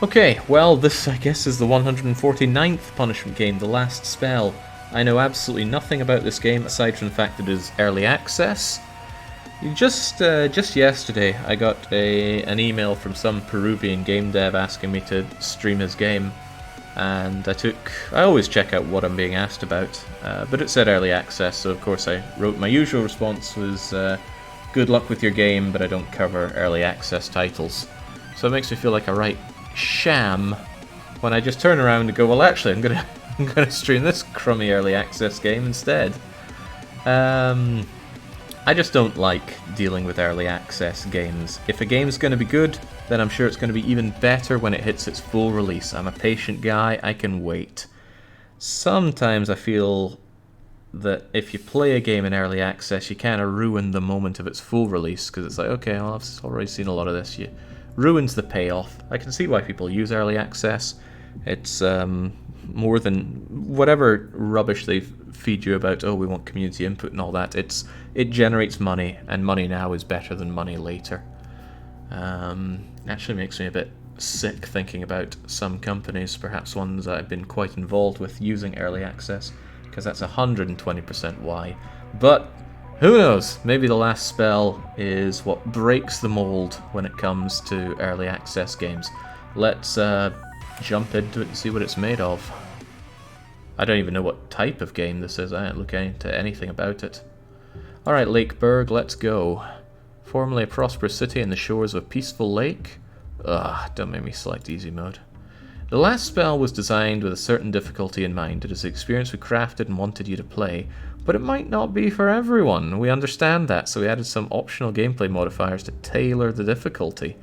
Okay, well, this I guess is the 149th punishment game, The Last Spell. I know absolutely nothing about this game aside from the fact that it is early access. Just yesterday, I got an email from some Peruvian game dev asking me to stream his game, and I always check out what I'm being asked about, but it said early access, so of course I wrote my usual response was, good luck with your game, but I don't cover early access titles. So it makes me feel like a right sham when I just turn around and go, well, actually, I'm gonna stream this crummy early access game instead. I just don't like dealing with early access games. If a game's going to be good, then I'm sure it's going to be even better when it hits its full release. I'm a patient guy, I can wait. Sometimes I feel that if you play a game in early access, you kind of ruin the moment of its full release, because it's like, okay, well, I've already seen a lot of this. You ruins the payoff. I can see why people use early access. It's more than whatever rubbish they feed you about, oh, we want community input and all that. It generates money, and money now is better than money later. Actually makes me a bit sick thinking about some companies, perhaps ones that I've been quite involved with, using early access, because that's 120% why. But who knows? Maybe The Last Spell is what breaks the mold when it comes to early access games. Let's jump into it and see what it's made of. I don't even know what type of game this is. I didn't look into anything about it. Alright, Lakeburg, let's go. Formerly a prosperous city in the shores of a peaceful lake. Ugh, don't make me select easy mode. The Last Spell was designed with a certain difficulty in mind. It is the experience we crafted and wanted you to play, but it might not be for everyone. We understand that, so we added some optional gameplay modifiers to tailor the difficulty.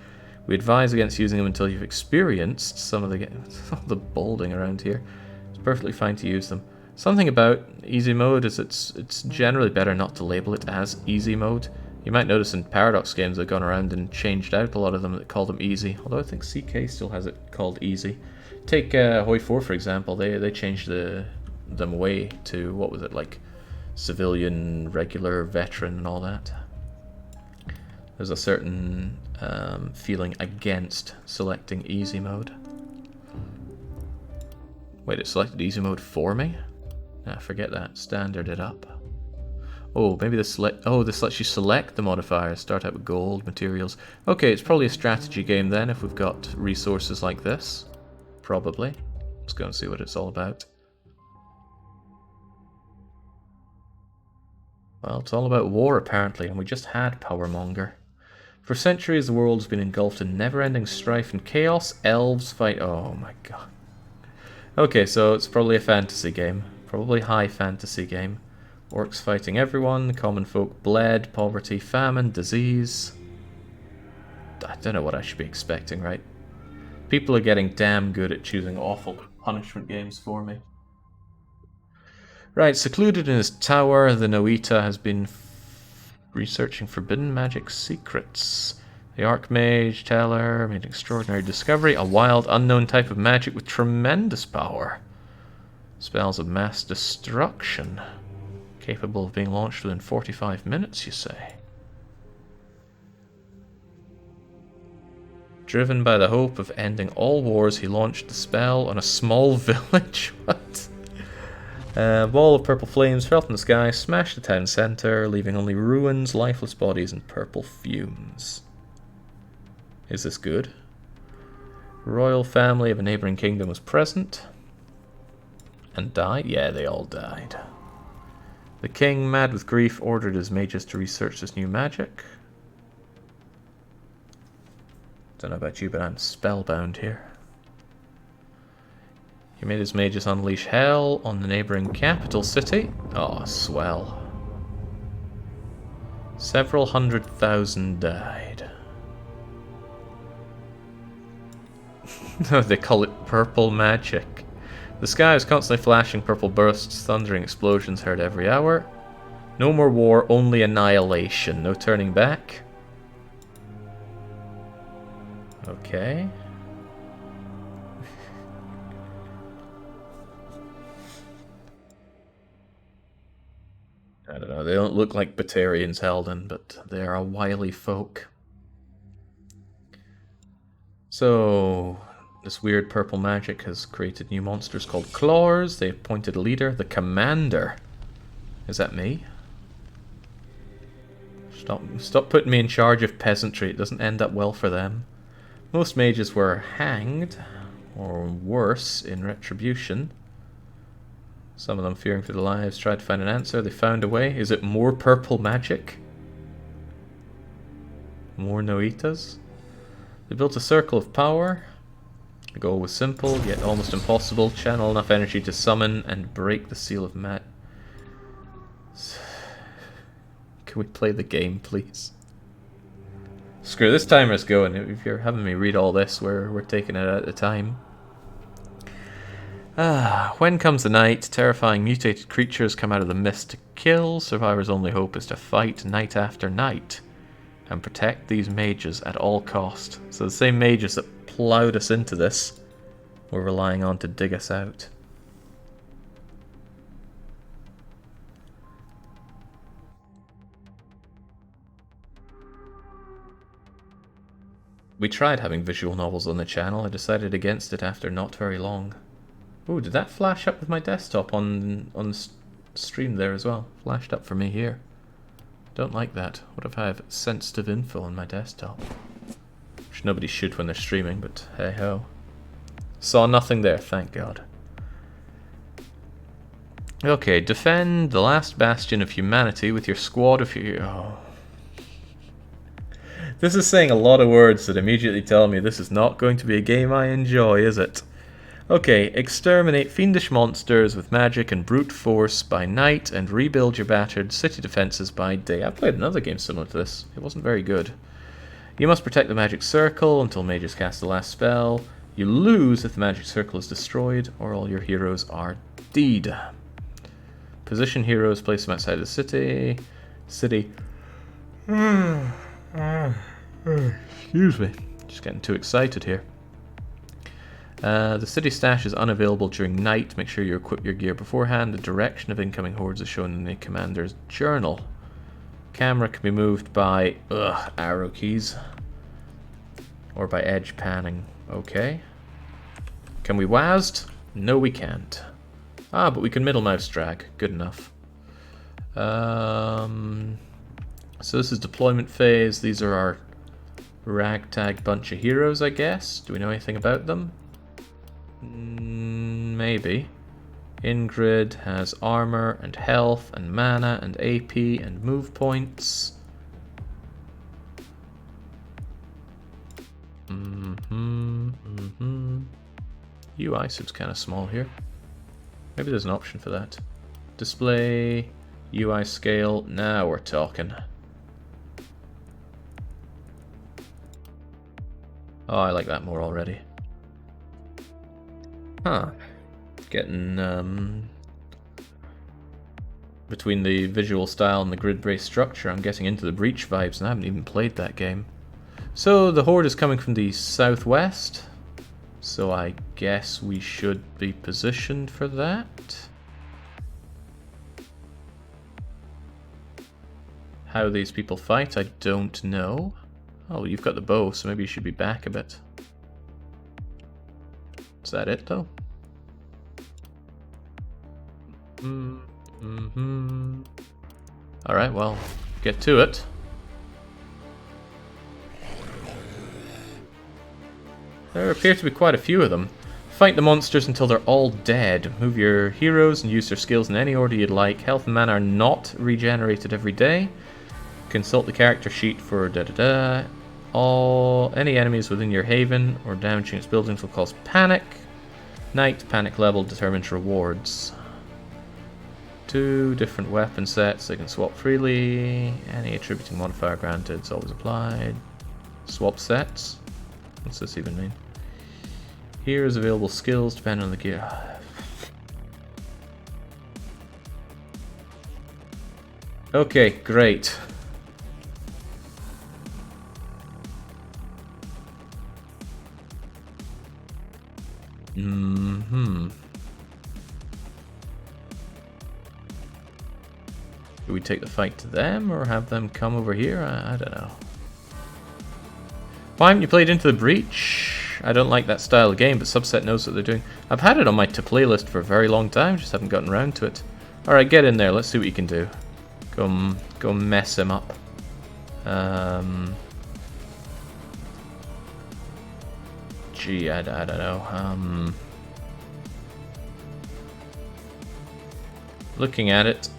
We advise against using them until you've experienced some of the bolding around here. It's perfectly fine to use them. Something about easy mode is it's generally better not to label it as easy mode. You might notice in Paradox games they've gone around and changed out a lot of them that call them easy, although I think CK still has it called easy. Take Hoi 4 for example, they changed them away to, what was it, like civilian, regular, veteran and all that. There's a certain feeling against selecting easy mode. Wait, it selected easy mode for me? Nah, forget that. Standard it up. Oh, maybe this lets you select the modifiers. Start out with gold, materials. Okay, it's probably a strategy game then if we've got resources like this. Probably. Let's go and see what it's all about. Well, it's all about war apparently, and we just had Powermonger. For centuries, the world has been engulfed in never-ending strife and chaos. Elves fight... Oh my god. Okay, so it's probably a fantasy game. Probably high fantasy game. Orcs fighting everyone, common folk bled, poverty, famine, disease. I don't know what I should be expecting, right? People are getting damn good at choosing awful punishment games for me. Right, secluded in his tower, the Noita has been researching forbidden magic secrets. The Archmage Teller made an extraordinary discovery, a wild, unknown type of magic with tremendous power. Spells of mass destruction. Capable of being launched within 45 minutes, you say? Driven by the hope of ending all wars, he launched the spell on a small village. What? A ball of purple flames fell from the sky, smashed the town centre, leaving only ruins, lifeless bodies, and purple fumes. Is this good? Royal family of a neighbouring kingdom was present. And died? Yeah, they all died. The king, mad with grief, ordered his mages to research this new magic. Don't know about you, but I'm spellbound here. He made his mages unleash hell on the neighbouring capital city. Oh, swell. Several 100,000 died. They call it purple magic. The sky is constantly flashing purple bursts, thundering explosions heard every hour. No more war, only annihilation. No turning back. Okay. I don't know, they don't look like Batarians, Helden, but they are a wily folk. So, This weird purple magic has created new monsters called Claws. They appointed a leader, the Commander. Is that me? Stop putting me in charge of peasantry. It doesn't end up well for them. Most mages were hanged, or worse, in retribution. Some of them, fearing for their lives, tried to find an answer. They found a way. Is it more purple magic? More Noitas? They built a circle of power. The goal was simple, yet almost impossible. Channel enough energy to summon and break the seal of Mat. Can we play the game, please? Screw this timer's going. If you're having me read all this, we're taking it at a time. When comes the night, terrifying mutated creatures come out of the mist to kill. Survivors' only hope is to fight night after night and protect these mages at all cost. So the same mages that plowed us into this, we're relying on to dig us out. We tried having visual novels on the channel. I decided against it after not very long. Ooh, did that flash up with my desktop on the stream there as well? Flashed up for me here. Don't like that. What if I have sensitive info on my desktop? Which nobody should when they're streaming, but hey ho. Saw nothing there, thank God. Okay, defend the last bastion of humanity with your squad of Oh. This is saying a lot of words that immediately tell me this is not going to be a game I enjoy, is it? Okay, exterminate fiendish monsters with magic and brute force by night and rebuild your battered city defenses by day. I played another game similar to this. It wasn't very good. You must protect the magic circle until mages cast the last spell. You lose if the magic circle is destroyed or all your heroes are dead. Position heroes, place them outside the city. Excuse me. Just getting too excited here. The city stash is unavailable during night. Make sure you equip your gear beforehand. The direction of incoming hordes is shown in the commander's journal. Camera can be moved by arrow keys or by edge panning. Okay. Can we WASD? No, we can't. But we can middle mouse drag. Good enough. So this is deployment phase. These are our ragtag bunch of heroes, I guess. Do we know anything about them? Maybe. Ingrid has armor and health and mana and AP and move points. UI seems kind of small here. Maybe there's an option for that. Display, UI scale. Now we're talking. Oh, I like that more already. Huh. Getting, between the visual style and the grid-based structure, I'm getting into the Breach vibes, and I haven't even played that game. So, the horde is coming from the southwest, so I guess we should be positioned for that. How these people fight, I don't know. Oh, you've got the bow, so maybe you should be back a bit. Is that it, though? Alright, well, get to it. There appear to be quite a few of them. Fight the monsters until they're all dead. Move your heroes and use their skills in any order you'd like. Health and mana are not regenerated every day. Consult the character sheet for any enemies within your haven or damaging its buildings will cause panic. Night panic level determines rewards. 2 different weapon sets, they can swap freely. Any attributing modifier granted is always applied. Swap sets? What's this even mean? Here's available skills depending on the gear. Okay, great. Do we take the fight to them or have them come over here? I don't know. Why haven't you played Into the Breach? I don't like that style of game, but Subset knows what they're doing. I've had it on my to-play for a very long time, just haven't gotten around to it. Alright, get in there, let's see what you can do. Go mess him up. Gee, I don't know. Looking at it,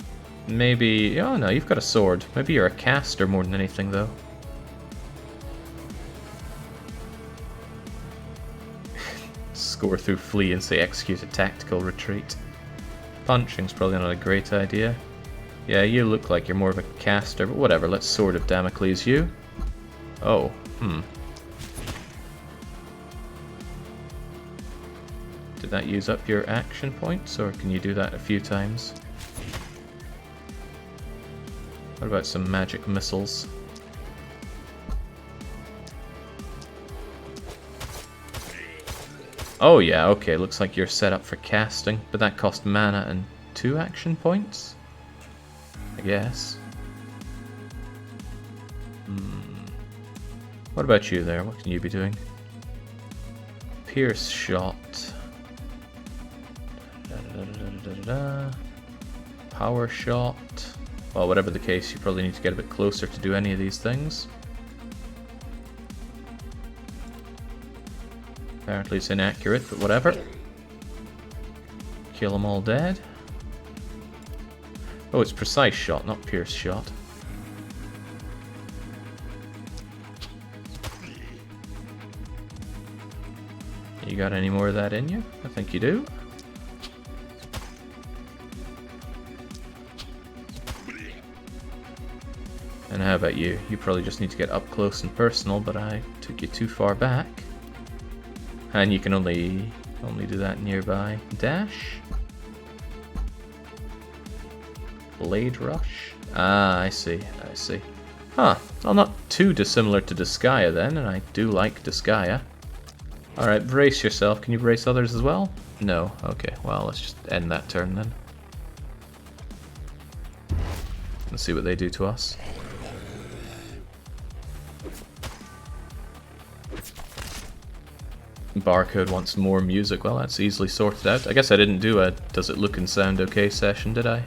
maybe... Oh no, you've got a sword. Maybe you're a caster more than anything, though. Score through flee and say execute a tactical retreat. Punching's probably not a great idea. Yeah, you look like you're more of a caster, but whatever, let's Sword of Damocles you. Oh, Did that use up your action points, or can you do that a few times? What about some magic missiles? Oh yeah, okay, looks like you're set up for casting, but that cost mana and 2 action points? I guess. What about you there? What can you be doing? Pierce shot. Power shot. Well, whatever the case, you probably need to get a bit closer to do any of these things. Apparently it's inaccurate, but whatever. Kill them all dead. Oh, it's precise shot, not pierce shot. You got any more of that in you? I think you do. And how about you? You probably just need to get up close and personal, but I took you too far back. And you can only do that nearby. Dash? Blade Rush? Ah, I see, I see. Huh, well, not too dissimilar to Disgaea then, and I do like Disgaea. Alright, brace yourself. Can you brace others as well? No. Okay, well, let's just end that turn then. Let's see what they do to us. Barcode wants more music. Well, that's easily sorted out. I guess I didn't do a does it look and sound okay session, did I?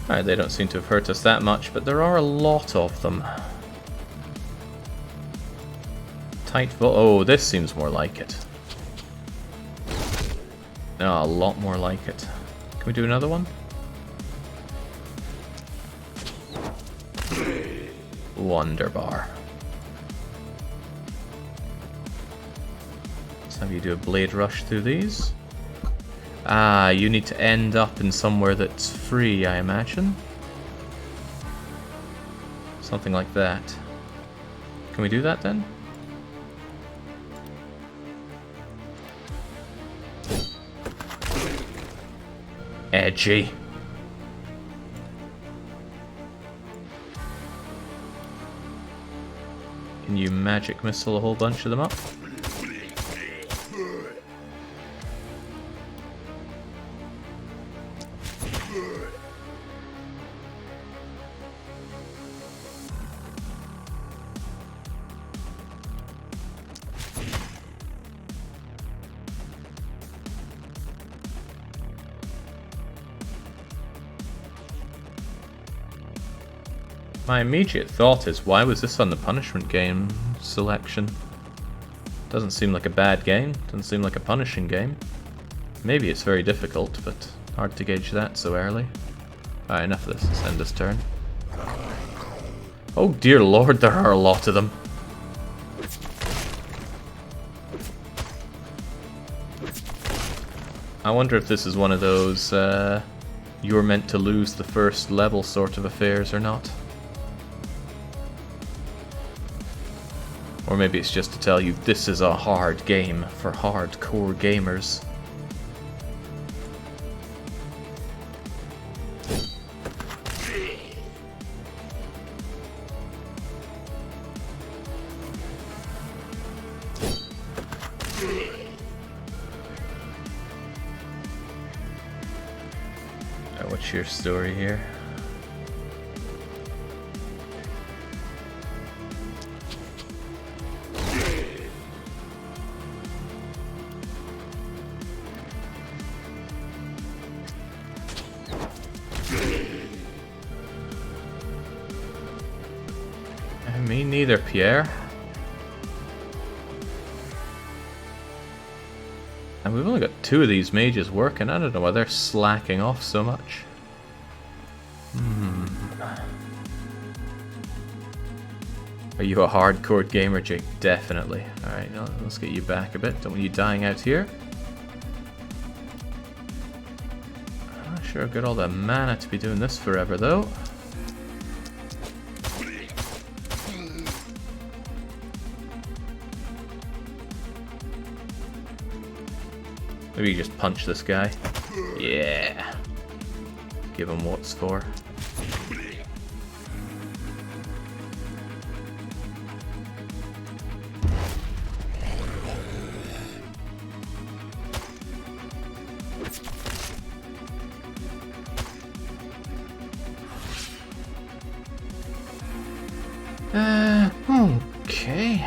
Alright, they don't seem to have hurt us that much, but there are a lot of them. Oh, this seems more like it. Oh, a lot more like it. Can we do another one? Wonderbar. Let's have you do a blade rush through these. Ah, you need to end up in somewhere that's free, I imagine. Something like that. Can we do that then? Edgy. Can you magic missile a whole bunch of them up? My immediate thought is, why was this on the punishment game selection? Doesn't seem like a bad game, doesn't seem like a punishing game. Maybe it's very difficult, but hard to gauge that so early. Alright, enough of this, let's end this turn. Oh dear lord, there are a lot of them. I wonder if this is one of those, you're meant to lose the first level sort of affairs or not. Or maybe it's just to tell you this is a hard game for hardcore gamers. What's your story here? Me neither, Pierre. And we've only got 2 of these mages working. I don't know why they're slacking off so much. Are you a hardcore gamer, Jake? Definitely. Alright, let's get you back a bit. Don't want you dying out here. I'm not sure I've got all the mana to be doing this forever, though. Maybe you just punch this guy. Yeah. Give him what's for. Okay.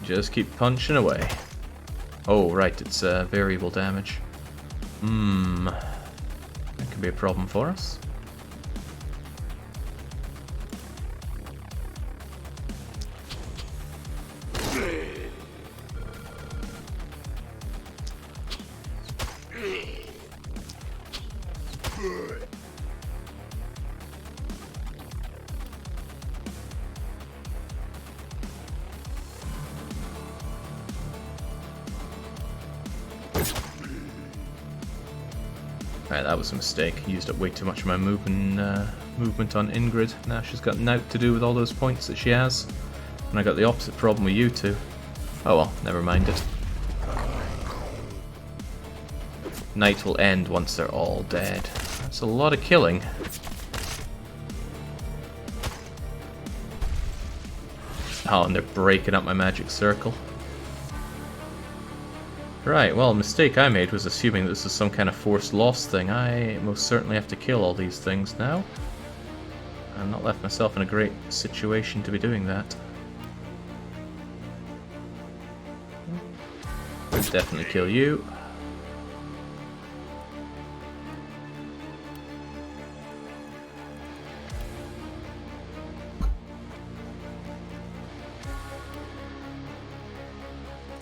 Just keep punching away. Oh, right, it's variable damage. That could be a problem for us. Alright, that was a mistake. Used up way too much of my movement on Ingrid. Now she's got naught to do with all those points that she has. And I got the opposite problem with you two. Oh well, never mind it. Night will end once they're all dead. That's a lot of killing. Oh, and they're breaking up my magic circle. Right, well, a mistake I made was assuming this is some kind of forced loss thing. I most certainly have to kill all these things now. I've not left myself in a great situation to be doing that. I'll definitely kill you.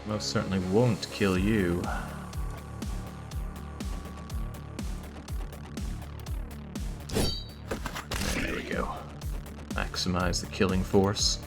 Most certainly won't kill you. There we go. Maximize the killing force.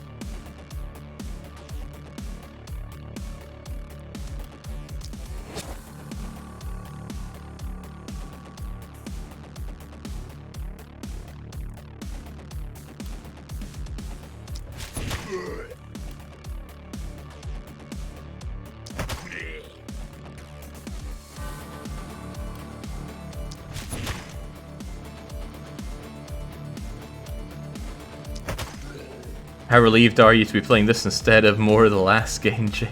How relieved are you to be playing this instead of more of the last game, Jake?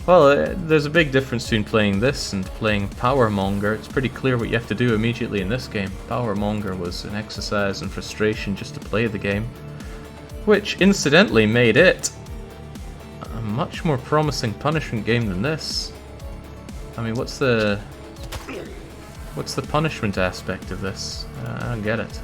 Well, there's a big difference between playing this and playing Powermonger. It's pretty clear what you have to do immediately in this game. Powermonger was an exercise in frustration just to play the game, which incidentally made it a much more promising punishment game than this. I mean, what's the punishment aspect of this? I don't get it.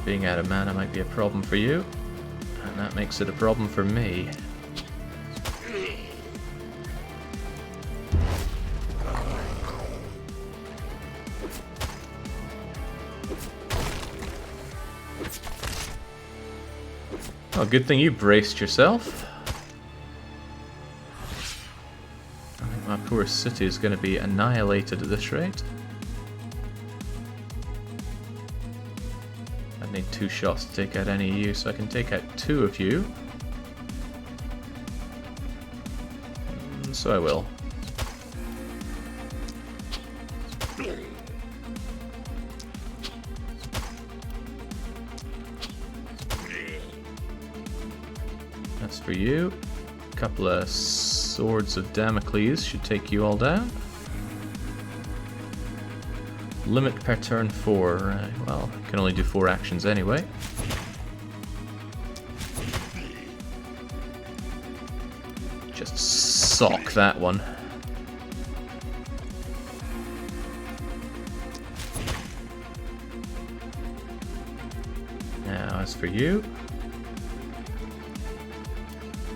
Being out of mana might be a problem for you, and that makes it a problem for me. Oh, good thing you braced yourself. I think my poor city is going to be annihilated at this rate. I need 2 shots to take out any of you, so I can take out 2 of you. So I will. That's for you. A couple of Swords of Damocles should take you all down. Limit per turn 4. Right, well, can only do 4 actions anyway. Just sock that one. Now, as for you...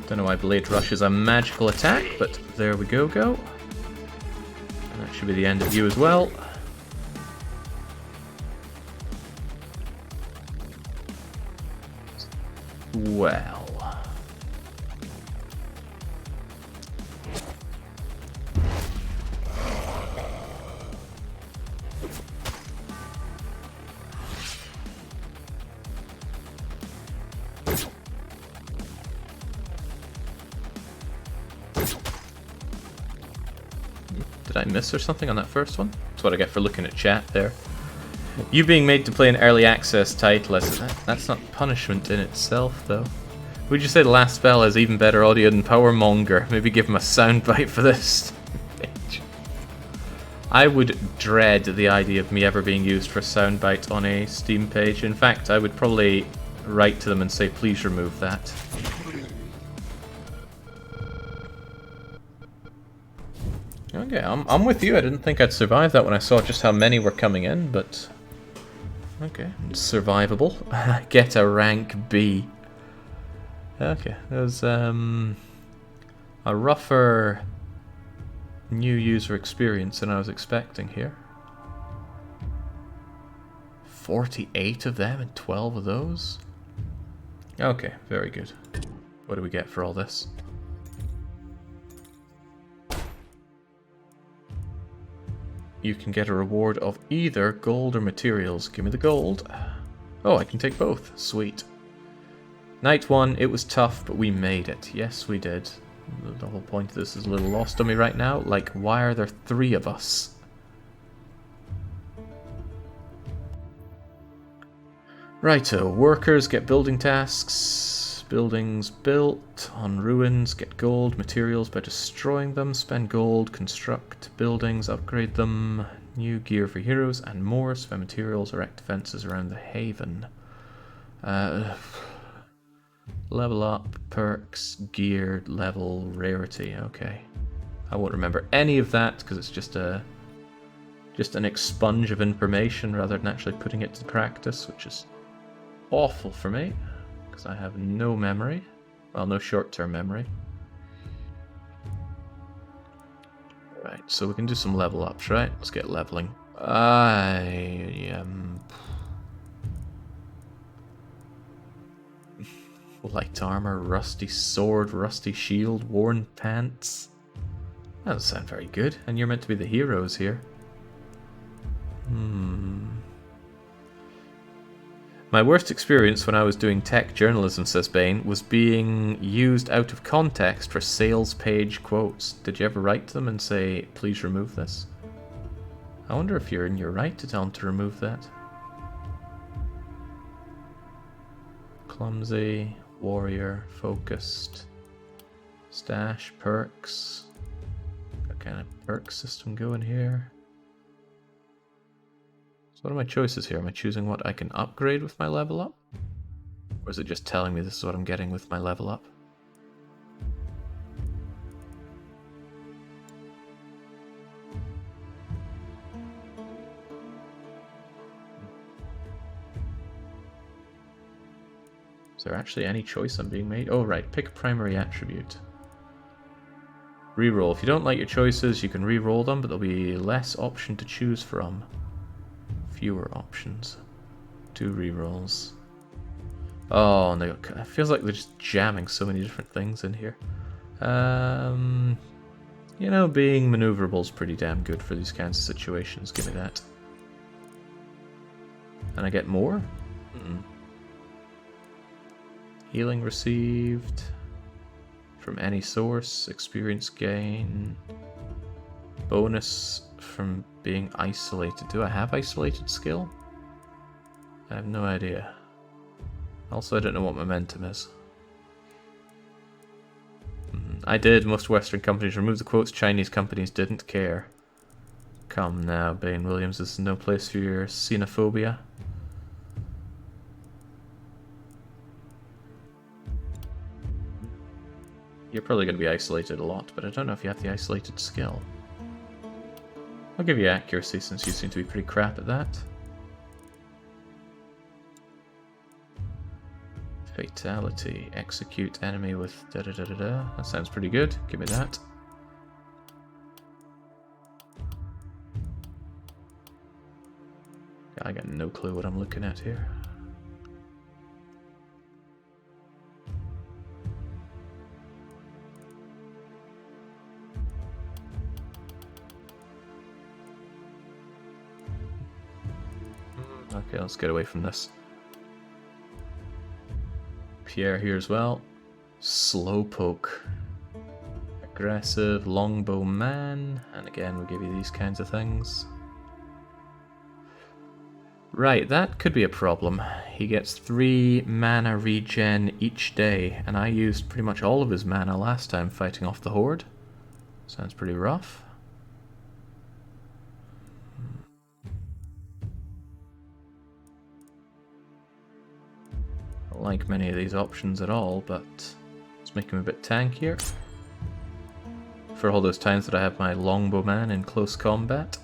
Don't know why Blade Rush is a magical attack, but there we go. And that should be the end of you as well. Well... Did I miss or something on that first one? That's what I get for looking at chat there. You being made to play an early access title, that's not punishment in itself, though. Would you say the last spell has even better audio than Powermonger? Maybe give him a soundbite for this. I would dread the idea of me ever being used for a soundbite on a Steam page. In fact, I would probably write to them and say, please remove that. Okay, I'm with you. I didn't think I'd survive that when I saw just how many were coming in, but... Okay, it's survivable. Get a rank B. Okay, there's a rougher new user experience than I was expecting here. 48 of them and 12 of those? Okay, very good. What do we get for all this? You can get a reward of either gold or materials. Give me the gold. Oh, I can take both. Sweet. Night 1, it was tough, but we made it. Yes, we did. The whole point of this is a little lost on me right now. Like, why are there 3 of us? Righto, workers get building tasks. Buildings built on ruins, get gold, materials by destroying them, spend gold, construct buildings, upgrade them, new gear for heroes, and more, spend materials, erect defenses around the haven. Level up, perks, gear, level, rarity, okay. I won't remember any of that because it's just an expunge of information rather than actually putting it to practice, which is awful for me. I have no memory. Well, no short-term memory. Right, so we can do some level ups, right? Let's get leveling. I am... Light armor, rusty sword, rusty shield, worn pants. That doesn't sound very good. And you're meant to be the heroes here. My worst experience when I was doing tech journalism, says Bane, was being used out of context for sales page quotes. Did you ever write to them and say, please remove this? I wonder if you're in your right to tell them to remove that. Clumsy, warrior, focused, stash, perks. What kind of perk system going here? So what are my choices here? Am I choosing what I can upgrade with my level up? Or is it just telling me this is what I'm getting with my level up? Is there actually any choice I'm being made? Oh right, pick a primary attribute. Reroll. If you don't like your choices, you can re-roll them, but there'll be less option to choose from. Fewer options. 2 rerolls. Oh, and it feels like they're just jamming so many different things in here. You know, being maneuverable is pretty damn good for these kinds of situations. Give me that. And I get more? Healing received from any source. Experience gain. Bonus from being isolated. Do I have isolated skill? I have no idea. Also, I don't know what momentum is. I did. Most Western companies removed the quotes. Chinese companies didn't care. Come now, Bain Williams. This is no place for your xenophobia. You're probably going to be isolated a lot, but I don't know if you have the isolated skill. I'll give you accuracy since you seem to be pretty crap at that. Fatality. Execute enemy with da-da-da-da-da. That sounds pretty good. Give me that. I got no clue what I'm looking at here. Okay, let's get away from this. Pierre here as well. Slowpoke. Aggressive, longbow man. And again, we'll give you these kinds of things. Right, that could be a problem. He gets 3 mana regen each day, and I used pretty much all of his mana last time fighting off the Horde. Sounds pretty rough. I don't like many of these options at all, but let's make him a bit tankier. For all those times that I have my longbowman in close combat.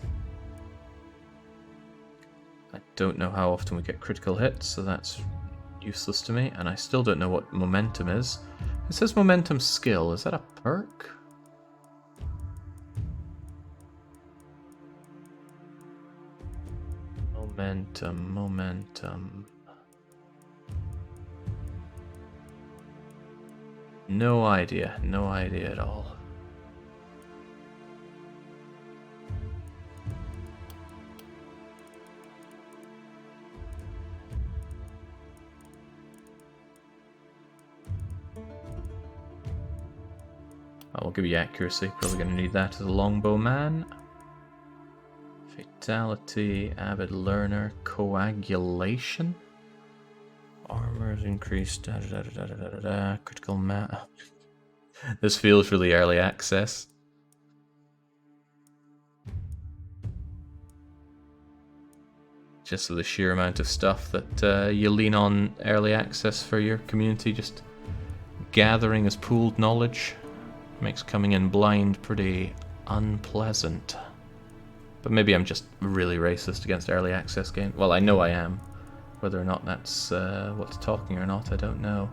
I don't know how often we get critical hits, so that's useless to me, and I still don't know what momentum is. It says momentum skill, is that a perk? Momentum. No idea at all. I'll give you accuracy, probably going to need that as a longbow man. Fatality, avid learner, coagulation. Armor is increased, critical mat. This feels really early access. Just for the sheer amount of stuff that you lean on early access for your community, just gathering as pooled knowledge. Makes coming in blind pretty unpleasant. But maybe I'm just really racist against early access games. Well, I know I am. Whether or not that's what's talking or not, I don't know.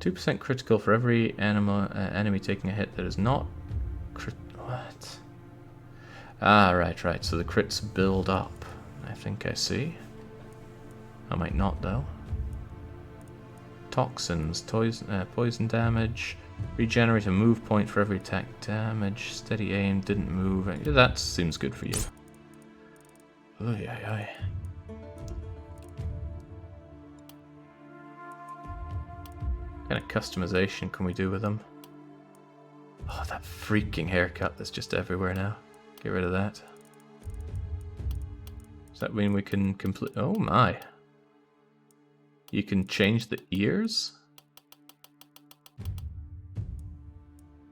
2% critical for every enemy taking a hit that is not what? Ah, right. So the crits build up. I think I see. I might not, though. Toxins, poison damage, regenerate a move point for every attack damage, steady aim, didn't move. That seems good for you. Oy, oy, oy. What kind of customization can we do with them? Oh, that freaking haircut that's just everywhere now. Get rid of that. Does that mean we can complete... Oh my. You can change the ears?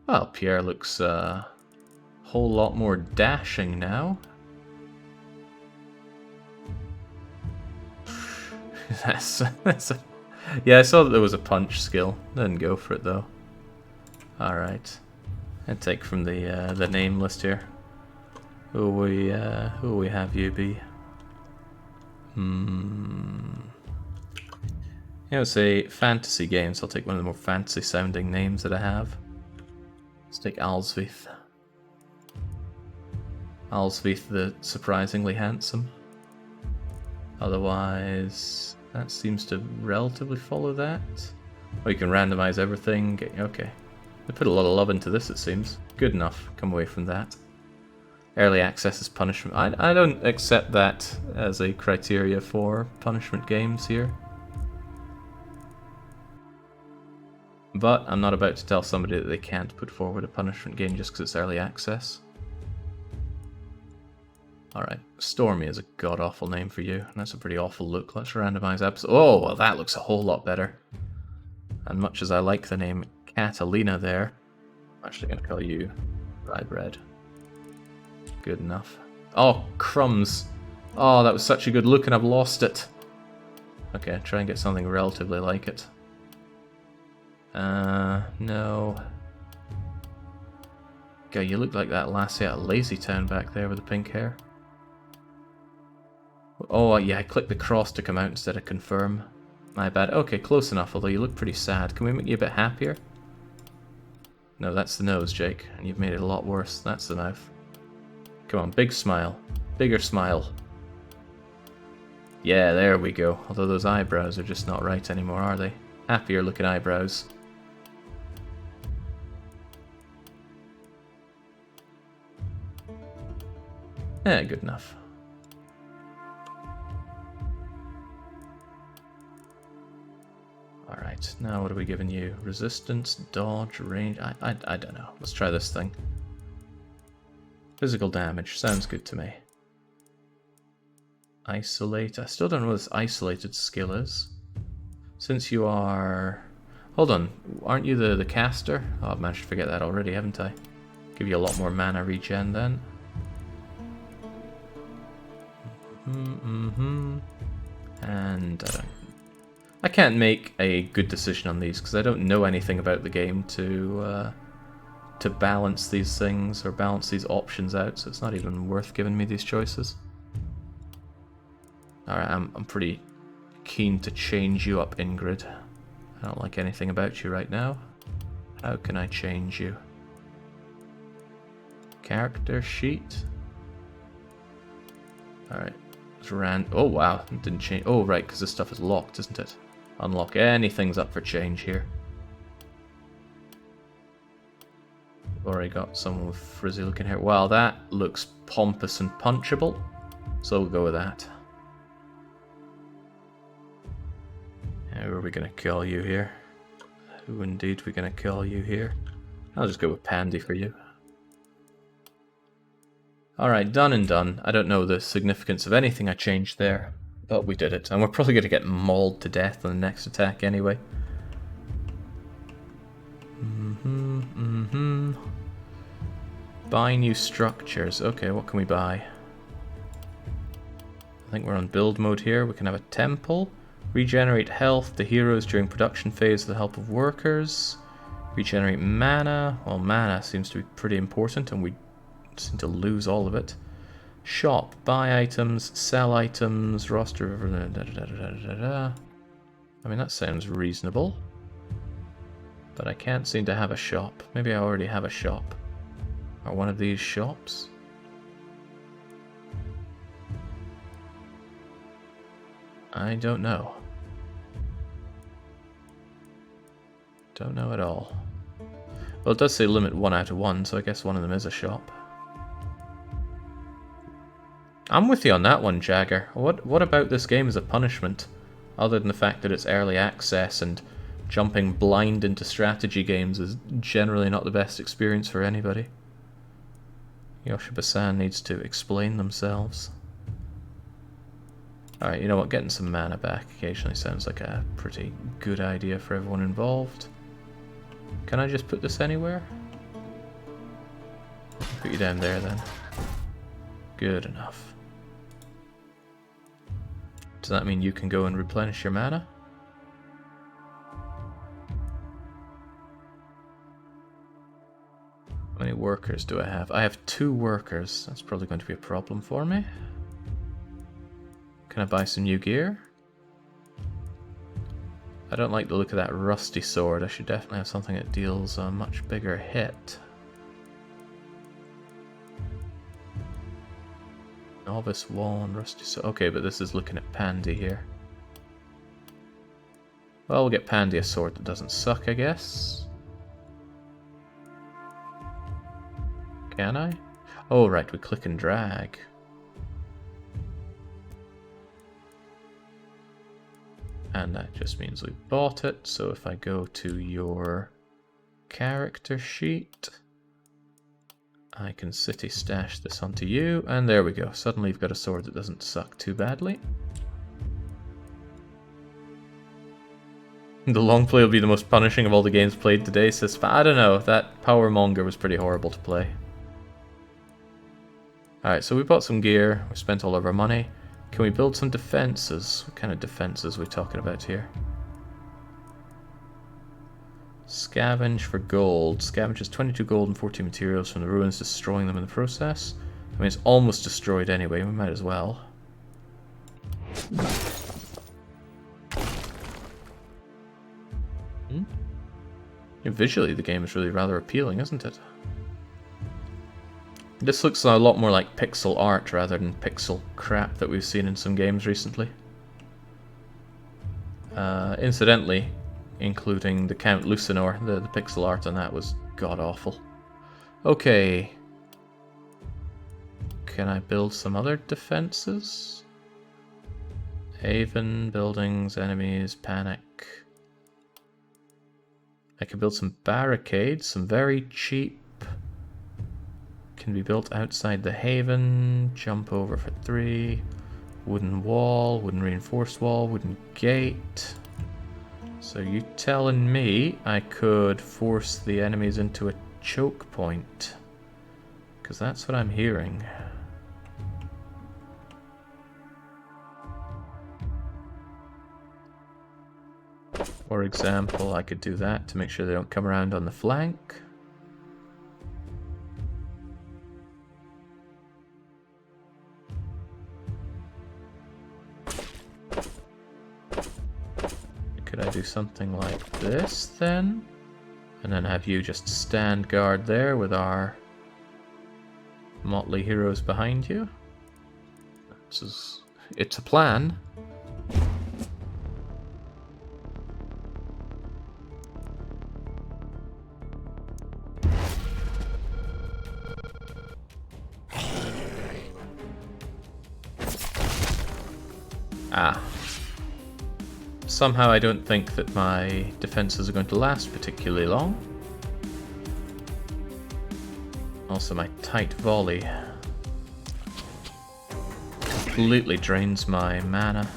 Well, Pierre looks a whole lot more dashing now. that's a... Yeah, I saw that there was a punch skill. Didn't go for it though. Alright. I'd take from the name list here. Who will we have you be? You know, say fantasy games. I'll take one of the more fantasy sounding names that I have. Let's take Alsvith. Alsvith the surprisingly handsome. Otherwise, that seems to relatively follow that. Or you can randomize everything. Okay. They put a lot of love into this, it seems. Good enough. Come away from that. Early access is punishment. I don't accept that as a criteria for punishment games here. But I'm not about to tell somebody that they can't put forward a punishment game just because it's early access. Alright, Stormy is a god-awful name for you, and that's a pretty awful look. Let's randomize episodes. Oh, well that looks a whole lot better. And much as I like the name Catalina there, I'm actually going to call you Rye Bread. Good enough. Oh, crumbs. Oh, that was such a good look and I've lost it. Okay, try and get something relatively like it. No. Okay, you look like that lassie at Lazy Town back there with the pink hair. Oh, yeah, I clicked the cross to come out instead of confirm. My bad. Okay, close enough, although you look pretty sad. Can we make you a bit happier? No, that's the nose, Jake, and you've made it a lot worse. That's the mouth. Come on, big smile. Bigger smile. Yeah, there we go. Although those eyebrows are just not right anymore, are they? Happier looking eyebrows. Yeah, good enough. Alright, now what are we giving you? Resistance, dodge, range? I don't know. Let's try this thing. Physical damage. Sounds good to me. Isolate. I still don't know what this isolated skill is. Since you are... Hold on. Aren't you the caster? Oh, I've managed to forget that already, haven't I? Give you a lot more mana regen then. And I can't make a good decision on these because I don't know anything about the game to balance these things or balance these options out, so it's not even worth giving me these choices. Alright, I'm pretty keen to change you up, Ingrid. I don't like anything about you right now. How can I change you? Character sheet. Alright. Oh wow, it didn't change. Oh right, because this stuff is locked, isn't it? Unlock anything's up for change here. Already got someone with frizzy looking hair. Wow, that looks pompous and punchable. So we'll go with that. Who are we going to call you here? Who indeed are we going to call you here? I'll just go with Pandy for you. Alright, done and done. I don't know the significance of anything I changed there, but we did it. And we're probably going to get mauled to death on the next attack anyway. Buy new structures. Okay, what can we buy? I think we're on build mode here. We can have a temple. Regenerate health to heroes during production phase with the help of workers. Regenerate mana. Well, mana seems to be pretty important and we seem to lose all of it. Shop. Buy items. Sell items. Roster. I mean, that sounds reasonable. But I can't seem to have a shop. Maybe I already have a shop. Or one of these shops. I don't know. Don't know at all. Well, it does say limit 1 out of 1, so I guess one of them is a shop. I'm with you on that one, Jagger. What about this game as a punishment? Other than the fact that it's early access and jumping blind into strategy games is generally not the best experience for anybody. Yoshiba-san needs to explain themselves. Alright, you know what? Getting some mana back occasionally sounds like a pretty good idea for everyone involved. Can I just put this anywhere? Put you down there then. Good enough. Does that mean you can go and replenish your mana? How many workers do I have? I have 2 workers. That's probably going to be a problem for me. Can I buy some new gear? I don't like the look of that rusty sword. I should definitely have something that deals a much bigger hit. Novice wand, rusty sword. Okay, but this is looking at Pandy here. Well, we'll get Pandy a sword that doesn't suck, I guess. Can I? Oh, right, we click and drag. And that just means we bought it. So if I go to your character sheet, I can city stash this onto you. And there we go. Suddenly you've got a sword that doesn't suck too badly. The long play will be the most punishing of all the games played today, says Spa. I don't know, that Power Monger was pretty horrible to play. Alright, so we bought some gear, we spent all of our money. Can we build some defenses? What kind of defenses are we talking about here? Scavenge for gold. Scavenges 22 gold and 14 materials from the ruins, destroying them in the process. I mean, it's almost destroyed anyway, we might as well. Yeah, visually, the game is really rather appealing, isn't it? This looks a lot more like pixel art rather than pixel crap that we've seen in some games recently. Incidentally, including the Count Lucinor, the pixel art on that was god-awful. Okay. Can I build some other defenses? Haven, buildings, enemies, panic. I can build some barricades, some very cheap. Can be built outside the haven. Jump over for 3. Wooden wall, wooden reinforced wall, wooden gate. So you telling me I could force the enemies into a choke point? Because that's what I'm hearing. For example, I could do that to make sure they don't come around on the flank. Could I do something like this then? And then have you just stand guard there with our motley heroes behind you? It's a plan. Ah. Somehow I don't think that my defenses are going to last particularly long. Also my tight volley completely drains my mana.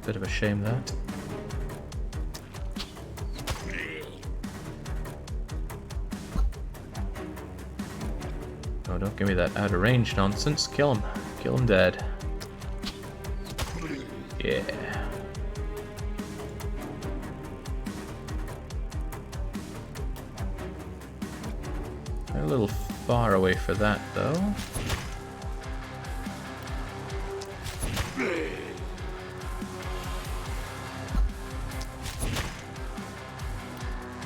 Bit of a shame that. Oh, don't give me that out of range nonsense. Kill him. Kill him dead. Yeah. They're a little far away for that, though.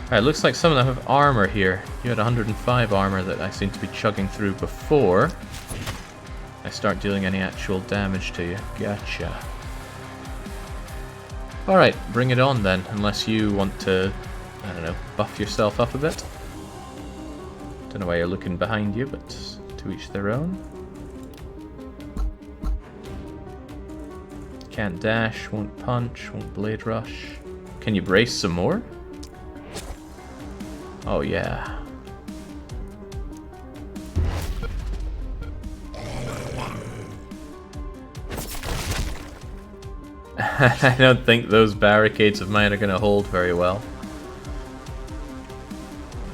Alright, looks like some of them have armor here. You had 105 armor that I seem to be chugging through before I start dealing any actual damage to you. Gotcha. Alright, bring it on then, unless you want to, I don't know, buff yourself up a bit. Don't know why you're looking behind you, but to each their own. Can't dash, won't punch, won't blade rush. Can you brace some more? Oh yeah. I don't think those barricades of mine are going to hold very well.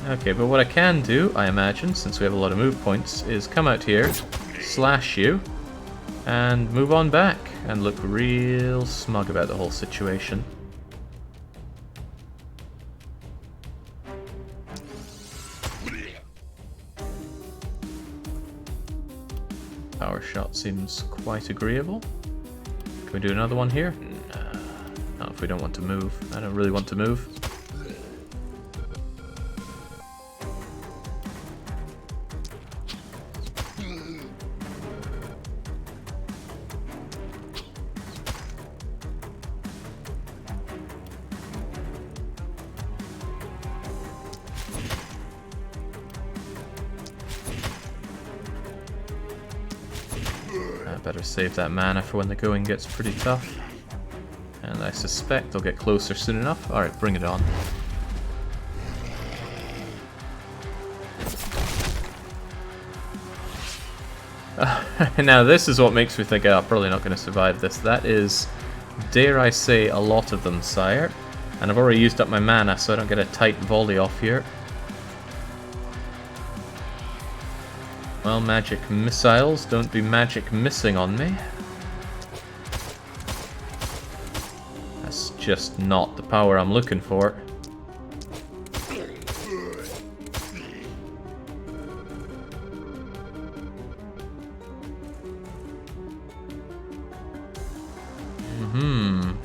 Okay, but what I can do, I imagine, since we have a lot of move points, is come out here, slash you, and move on back, and look real smug about the whole situation. Power shot seems quite agreeable. Can we do another one here? No. Not if we don't want to move. I don't really want to move. Better save that mana for when the going gets pretty tough. And I suspect they'll get closer soon enough. Alright, bring it on. Now this is what makes me think I'm probably not going to survive this. That is, dare I say, a lot of them, sire. And I've already used up my mana, so I don't get a tight volley off here. Well, magic missiles, don't be magic missing on me. That's just not the power I'm looking for.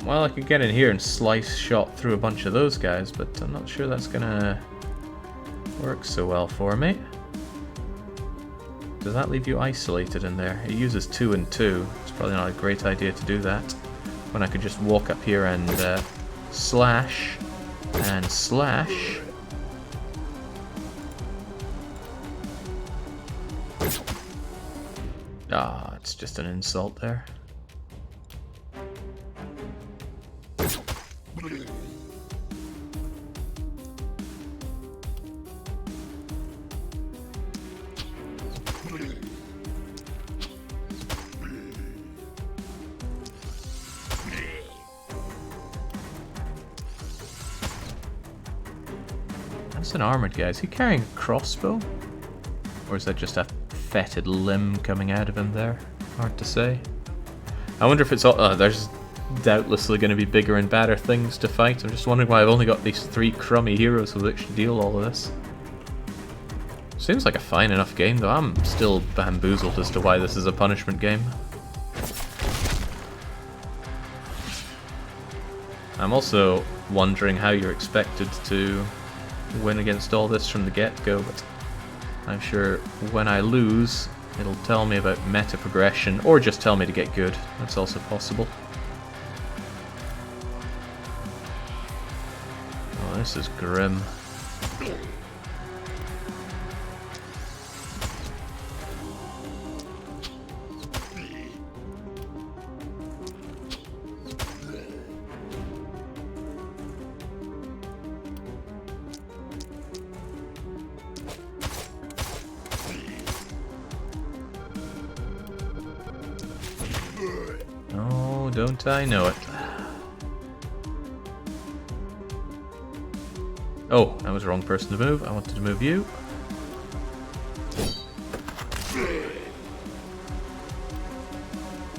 Well, I could get in here and slice shot through a bunch of those guys, but I'm not sure that's gonna work so well for me. Does that leave you isolated in there? It uses 2 and 2. It's probably not a great idea to do that when I could just walk up here and slash and slash. Ah, it's just an insult there. That's an armored guy. Is he carrying a crossbow? Or is that just a fetid limb coming out of him there? Hard to say. I wonder if it's all... there's doubtlessly going to be bigger and badder things to fight. I'm just wondering why I've only got these 3 crummy heroes with which to deal all of this. Seems like a fine enough game, though. I'm still bamboozled as to why this is a punishment game. I'm also wondering how you're expected to win against all this from the get-go, but I'm sure when I lose, it'll tell me about meta progression, or just tell me to get good. That's also possible. Oh, this is grim. Oh, don't I know it. Oh, that was the wrong person to move. I wanted to move you.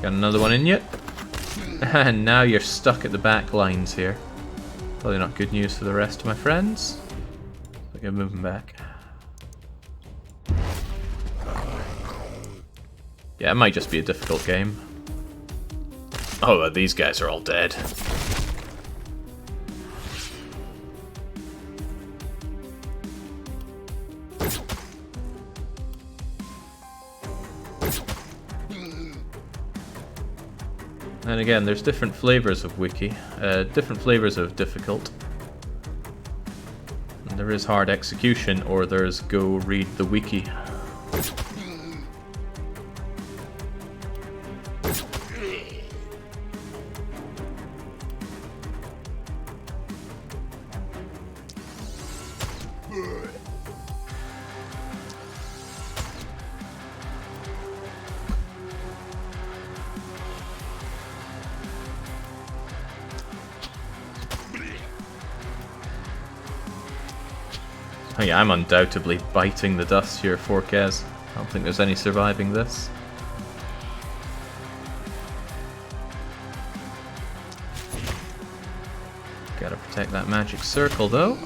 Got another one in you. And now you're stuck at the back lines here. Probably not good news for the rest of my friends. I can move them back. Yeah, it might just be a difficult game. Oh, these guys are all dead. And again, there's different flavors of wiki, different flavors of difficult. And there is hard execution, or there's go read the wiki. Oh yeah, I'm undoubtedly biting the dust here, Forkez. I don't think there's any surviving this. Gotta protect that magic circle though.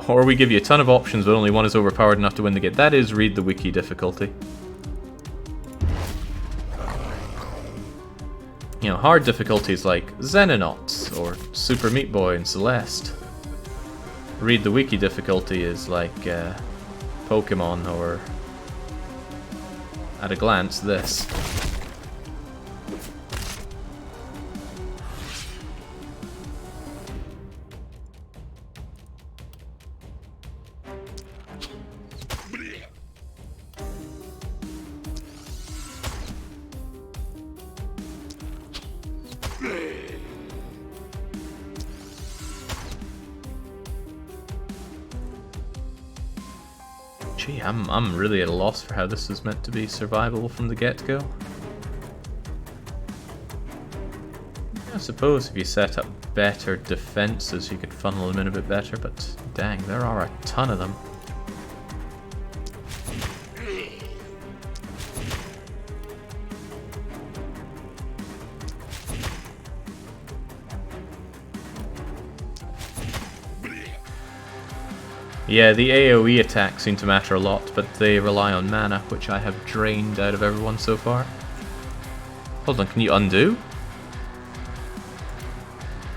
Or we give you a ton of options, but only one is overpowered enough to win the game. That is read the wiki difficulty. You know, hard difficulties like Xenonauts or Super Meat Boy and Celeste. Read the wiki difficulty is like Pokemon or, at a glance, this. Gee, I'm really at a loss for how this is meant to be survivable from the get-go. I suppose if you set up better defenses, you could funnel them in a bit better, but dang, there are a ton of them. Yeah, the AoE attacks seem to matter a lot, but they rely on mana, which I have drained out of everyone so far. Hold on, can you undo?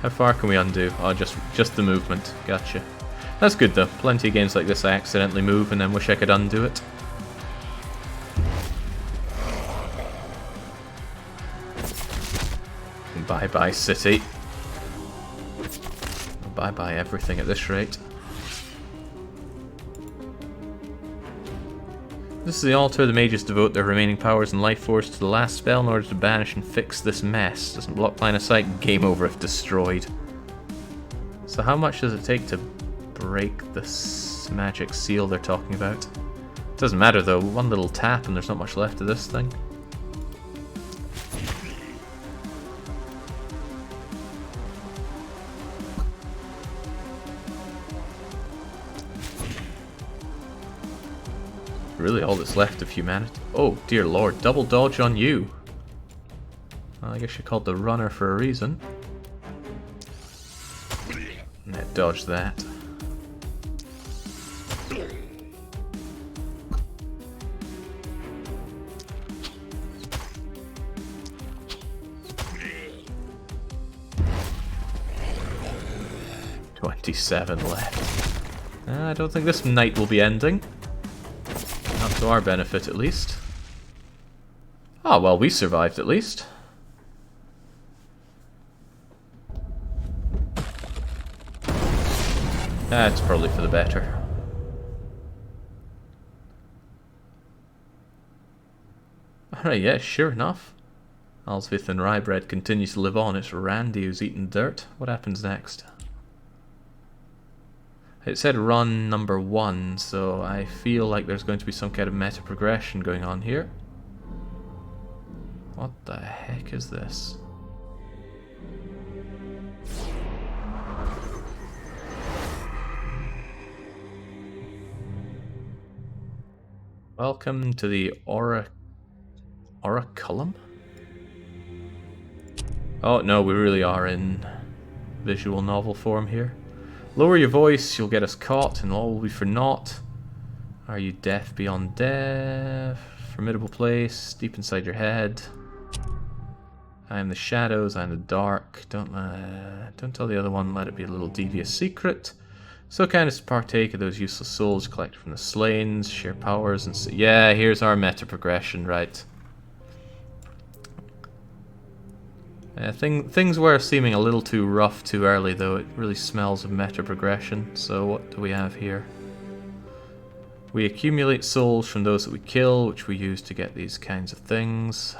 How far can we undo? Oh, just the movement. Gotcha. That's good though. Plenty of games like this I accidentally move and then wish I could undo it. Bye-bye, city. Bye-bye everything at this rate. This is the altar. The mages devote their remaining powers and life force to the last spell in order to banish and fix this mess. Doesn't block line of sight. Game over if destroyed. So how much does it take to break this magic seal they're talking about? Doesn't matter though. One little tap and there's not much left of this thing. Really all that's left of humanity. Oh dear lord, double dodge on you. Well, I guess you're called the runner for a reason. Net dodge that. $27 left. I don't think this night will be ending. Not to our benefit, at least. Oh, well, we survived, at least. That's probably for the better. Alright, yeah, sure enough. Alsvith and Rybread continues to live on. It's Randy who's eating dirt. What happens next? It said run number 1, so I feel like there's going to be some kind of meta progression going on here. What the heck is this? Welcome to the Oraculum? Oh no, we really are in visual novel form here. Lower your voice, you'll get us caught, and all will be for naught. Are you deaf beyond deaf? Formidable place, deep inside your head. I am the shadows, I am the dark. Don't tell the other one, let it be a little devious secret. So kind as to partake of those useless souls collected from the slains, share powers, and yeah, here's our meta progression, right? Things were seeming a little too rough too early, though. It really smells of meta progression. So what do we have here? We accumulate souls from those that we kill, which we use to get these kinds of things.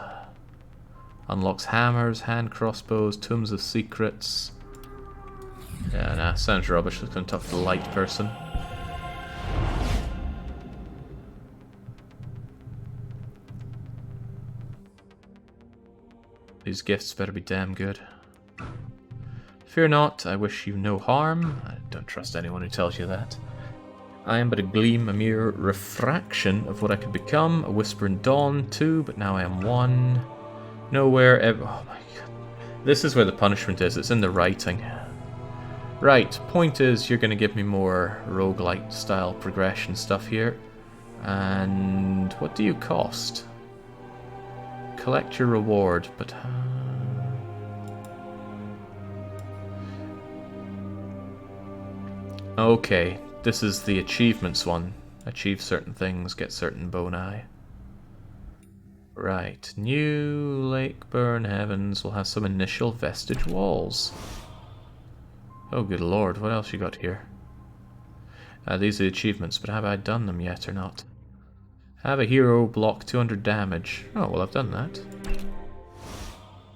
Unlocks hammers, hand crossbows, tombs of secrets. Yeah, nah, sounds rubbish. Let's go and talk to the light person. These gifts better be damn good. Fear not, I wish you no harm. I don't trust anyone who tells you that. I am but a gleam, a mere refraction of what I could become. A whisper in dawn, too, but now I am one. Nowhere ever... Oh my god. This is where the punishment is. It's in the writing. Right, point is, you're going to give me more roguelite style progression stuff here. And what do you cost? Collect your reward, but... Okay, this is the achievements one. Achieve certain things, get certain boni. Right, New Lakeburn Heavens will have some initial vestige walls. Oh good lord, what else you got here? These are the achievements, but have I done them yet or not? Have a hero block 200 damage. Oh, well I've done that.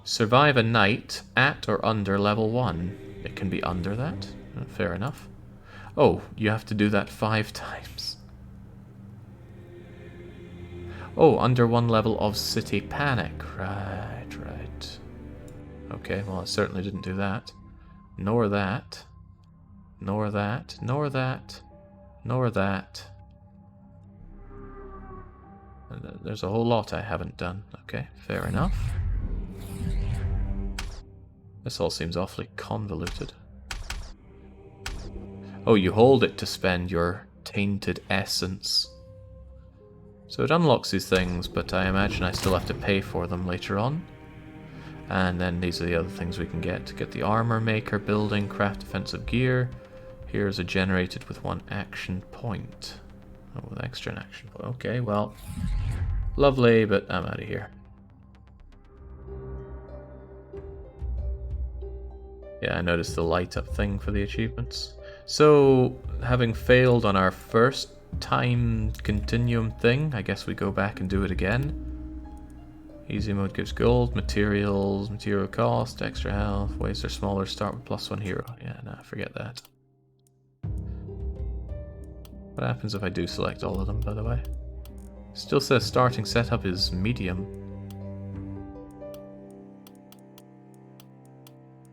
Survive a night at or under level 1. It can be under that. Fair enough. Oh, you have to do that 5 times. Oh, under 1 level of City Panic. Right, right. Okay, well I certainly didn't do that. Nor that. Nor that. Nor that. Nor that. There's a whole lot I haven't done. Okay, fair enough. This all seems awfully convoluted. Oh, you hold it to spend your tainted essence. So it unlocks these things, but I imagine I still have to pay for them later on. And then these are the other things we can get. To get the armor maker, building, craft defensive gear. Here's a generated with 1 action point. Oh, with extra an action point. Okay, well, lovely, but I'm out of here. Yeah, I noticed the light up thing for the achievements. So, having failed on our first time continuum thing, I guess we go back and do it again. Easy mode gives gold, materials, material cost, extra health, waves are smaller, start with +1 hero. Yeah, nah, forget that. What happens if I do select all of them, by the way? Still says starting setup is medium.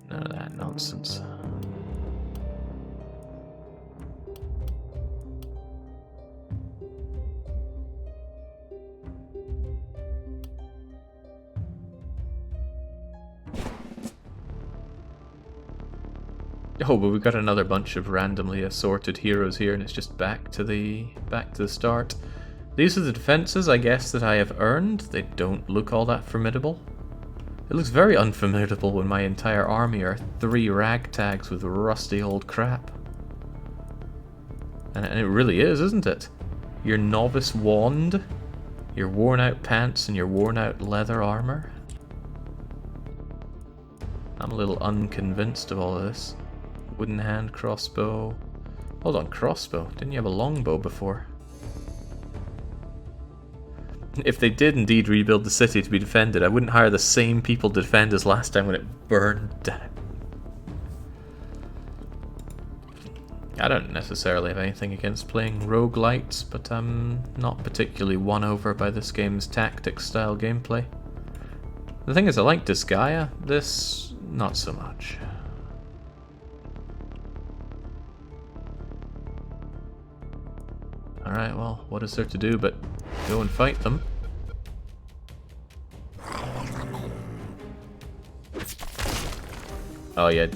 None of that nonsense. Oh, but we've got another bunch of randomly assorted heroes here, and it's just back to the start. These are the defenses, I guess, that I have earned. They don't look all that formidable. It looks very unformidable when my entire army are 3 ragtags with rusty old crap. And it really is, isn't it? Your novice wand, your worn out pants, and your worn out leather armor. I'm a little unconvinced of all of this. Wooden hand crossbow. Hold on, crossbow? Didn't you have a longbow before? If they did indeed rebuild the city to be defended, I wouldn't hire the same people to defend as last time when it burned down. I don't necessarily have anything against playing roguelites, but I'm not particularly won over by this game's tactics-style gameplay. The thing is, I like Disgaea, this, not so much. Alright, well, what is there to do but go and fight them? Oh yeah,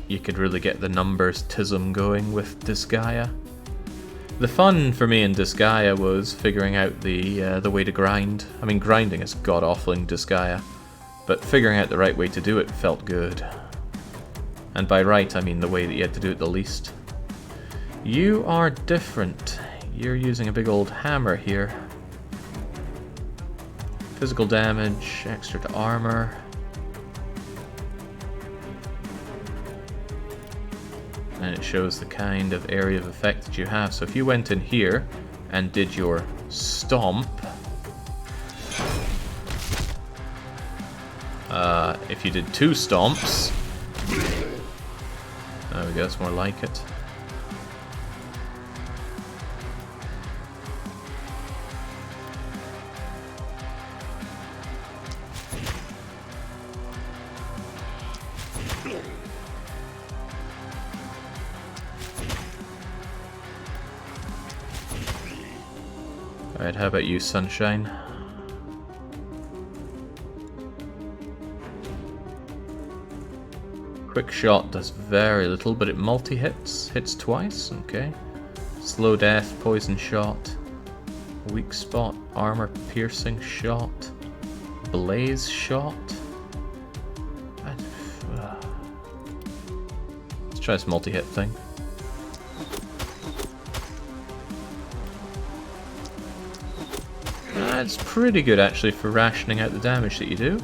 you could really get the numbers tism going with Disgaea. The fun for me in Disgaea was figuring out the way to grind. I mean, grinding is god-awful in Disgaea, but figuring out the right way to do it felt good. And by right, I mean the way that you had to do it the least. You are different. You're using a big old hammer here. Physical damage, extra to armor. And it shows the kind of area of effect that you have. So if you went in here and did your stomp, if you did 2 stomps, there we go, it's more like it. Alright, how about you, Sunshine? Quick shot does very little, but it multi-hits. Hits twice, okay. Slow death, poison shot. Weak spot, armor piercing shot. Blaze shot. Let's try this multi-hit thing. It's pretty good actually for rationing out the damage that you do.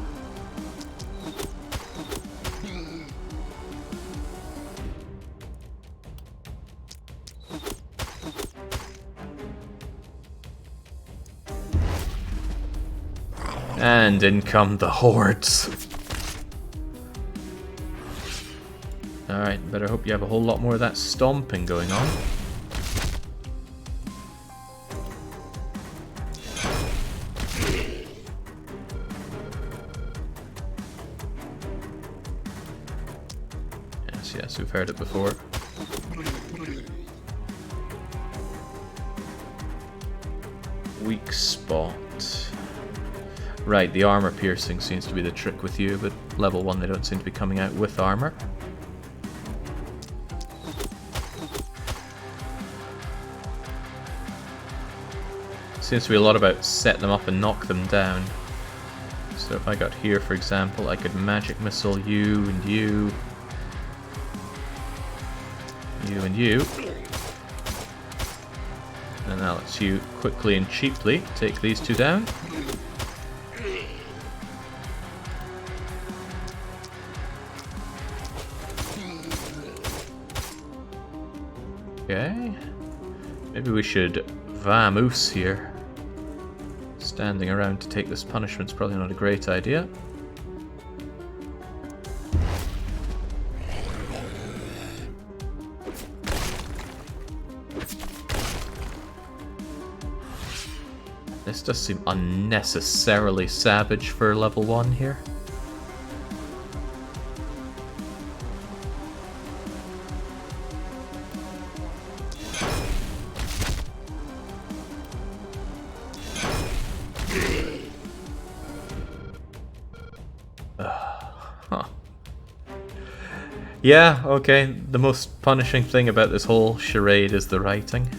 And in come the hordes. Alright, better hope you have a whole lot more of that stomping going on. yes, we've heard it before. Weak spot. Right, the armor piercing seems to be the trick with you, but level 1 they don't seem to be coming out with armor. Seems to be a lot about set them up and knock them down. So if I got here, for example, I could magic missile you and you. You and you. And that lets you quickly and cheaply take these two down. Okay. Maybe we should vamoose here. Standing around to take this punishment's probably not a great idea. This does seem unnecessarily savage for level 1 here. Huh. Yeah, okay, the most punishing thing about this whole charade is the writing.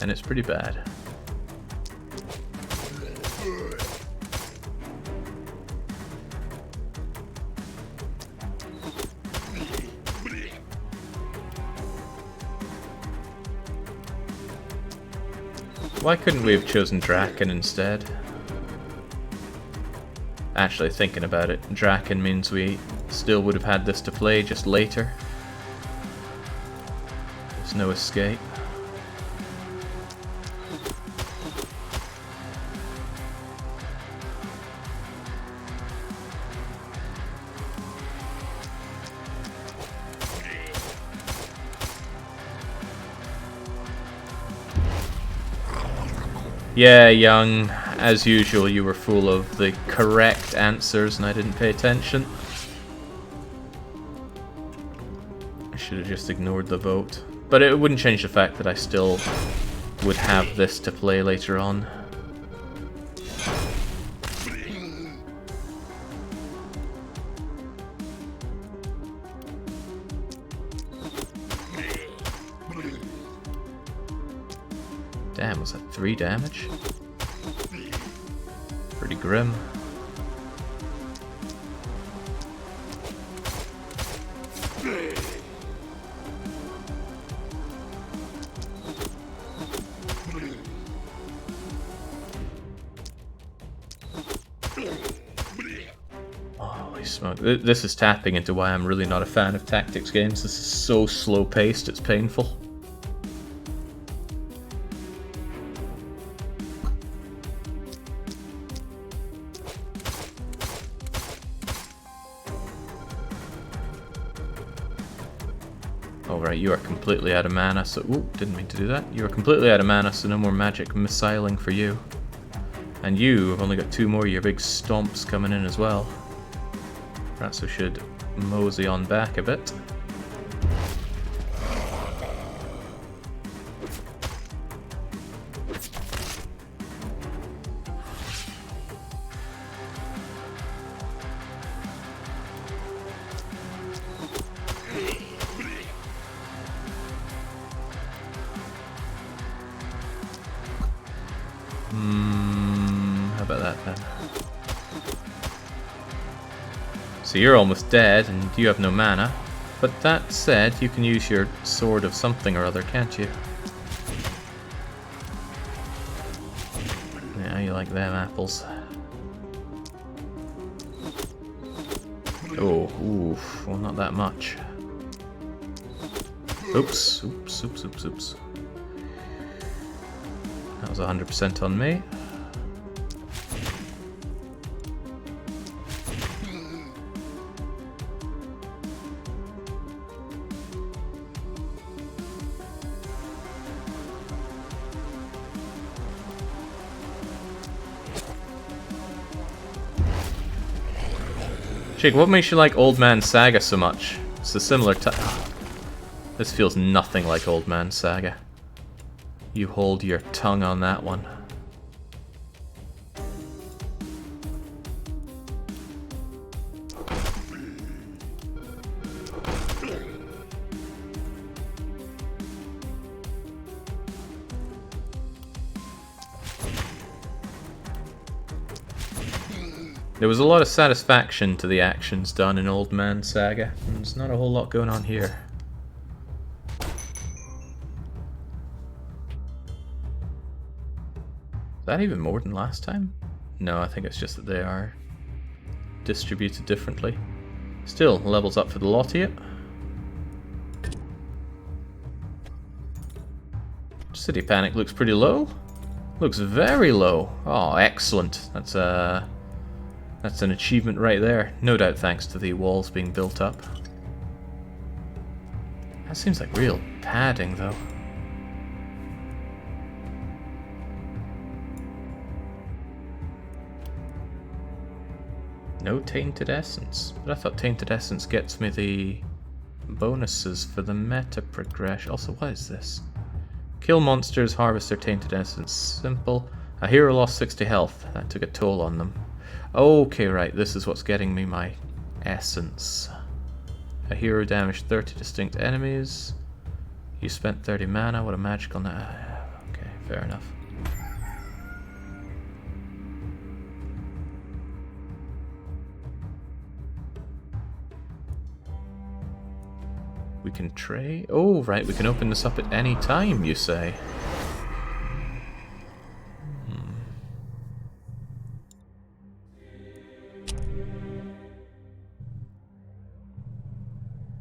And it's pretty bad. Why couldn't we have chosen Draken instead? Actually, thinking about it, Draken means we still would have had this to play just later. There's no escape. Yeah, Young, as usual you were full of the correct answers and I didn't pay attention. I should have just ignored the vote. But it wouldn't change the fact that I still would have this to play later on. Damn, was that 3 damage? Pretty grim. Holy smoke. This is tapping into why I'm really not a fan of tactics games. This is so slow paced, it's painful. Alright, you are completely out of mana, so... Ooh, didn't mean to do that. You are completely out of mana, so no more magic missiling for you. And you have only got 2 more of your big stomps coming in as well. Perhaps we should mosey on back a bit. How about that then? So you're almost dead and you have no mana. But that said, you can use your sword of something or other, can't you? Yeah, you like them apples. Oh, oof, well not that much. Oops, oops, oops, oops, oops. That was 100% on me. Jake, what makes you like Old Man Saga so much? It's a similar type. This feels nothing like Old Man Saga. You hold your tongue on that one. There was a lot of satisfaction to the actions done in Old Man Saga. There's not a whole lot going on here. Is that even more than last time? No, I think it's just that they are distributed differently. Still, levels up for the lot of you. City Panic looks pretty low. Looks very low. Oh, excellent. That's an achievement right there. No doubt thanks to the walls being built up. That seems like real padding, though. No Tainted Essence. But I thought Tainted Essence gets me the bonuses for the meta progression. Also, what is this? Kill monsters, harvest their Tainted Essence. Simple. A hero lost 60 health. That took a toll on them. Okay, right. This is what's getting me my essence. A hero damaged 30 distinct enemies. You spent 30 mana. What a magical... Okay, fair enough. We can trade. Oh, right, we can open this up at any time, you say.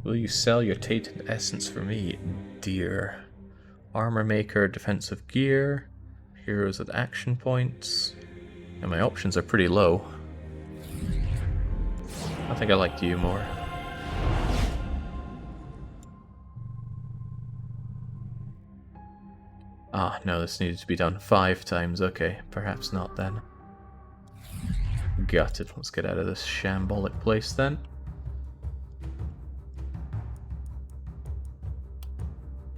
Will you sell your Tainted Essence for me, dear? Armor Maker, defensive gear, heroes with action points. And my options are pretty low. I think I liked you more. Ah, no, this needed to be done 5 times. Okay, perhaps not then. Gutted. Let's get out of this shambolic place then.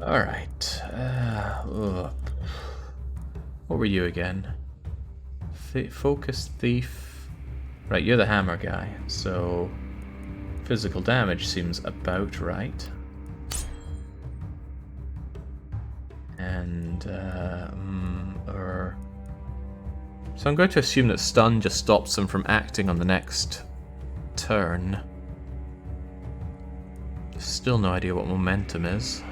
Alright. What were you again? Focus Thief. Right, you're the hammer guy, so physical damage seems about right. And, so I'm going to assume that stun just stops them from acting on the next turn. Still no idea what momentum is.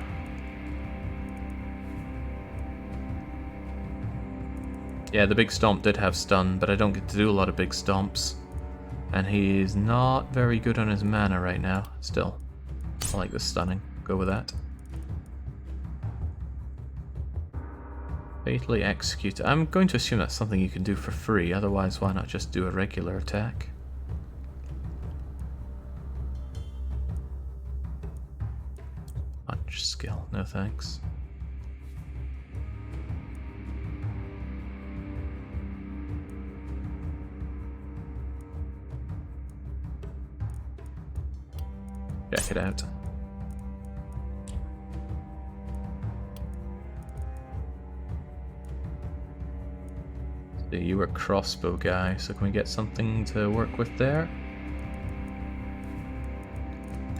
Yeah, the big stomp did have stun, but I don't get to do a lot of big stomps. And he's not very good on his mana right now. Still, I like the stunning. Go with that. Fatally execute. I'm going to assume that's something you can do for free, otherwise why not just do a regular attack? Punch skill, no thanks. Check it out. So you were crossbow guy, so can we get something to work with there?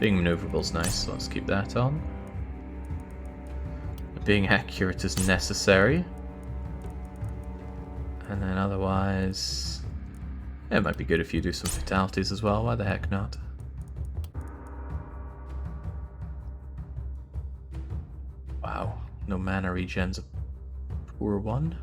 Being maneuverable is nice, so let's keep that on. Being accurate is necessary. And then otherwise... yeah, it might be good if you do some fatalities as well, why the heck not? Wow, no mana regen's a poor one.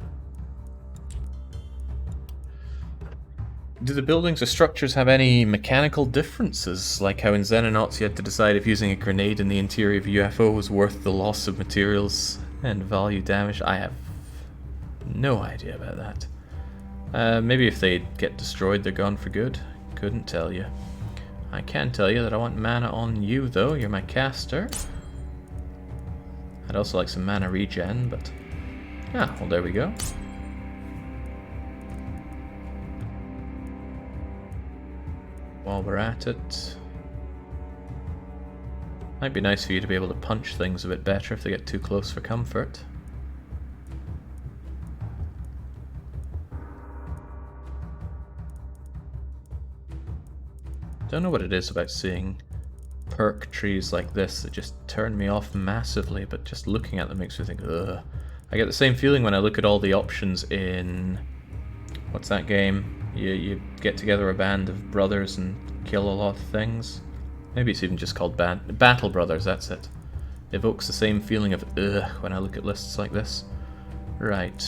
Do the buildings or structures have any mechanical differences, like how in Xenonauts you had to decide if using a grenade in the interior of a UFO was worth the loss of materials and value damage? I have no idea about that. Maybe if they get destroyed they're gone for good. Couldn't tell you. I can tell you that I want mana on you though, you're my caster. I'd also like some mana regen, but... ah, well there we go. while we're at it. Might be nice for you to be able to punch things a bit better if they get too close for comfort. Don't know what it is about seeing perk trees like this that just turn me off massively, but just looking at them makes me think, ugh. I get the same feeling when I look at all the options in... what's that game? You get together a band of brothers and kill a lot of things. Maybe it's even just called Battle Brothers, that's it. Evokes the same feeling of ugh when I look at lists like this. Right.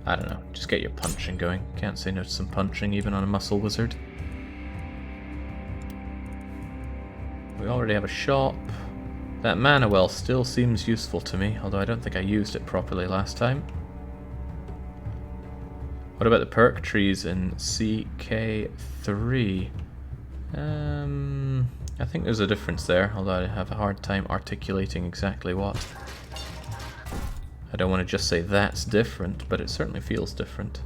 I don't know, just get your punching going. Can't say no to some punching even on a muscle wizard. We already have a shop. That mana well still seems useful to me, although I don't think I used it properly last time. What about the perk trees in CK3? I think there's a difference there, although I have a hard time articulating exactly what. I don't want to just say that's different, but it certainly feels different.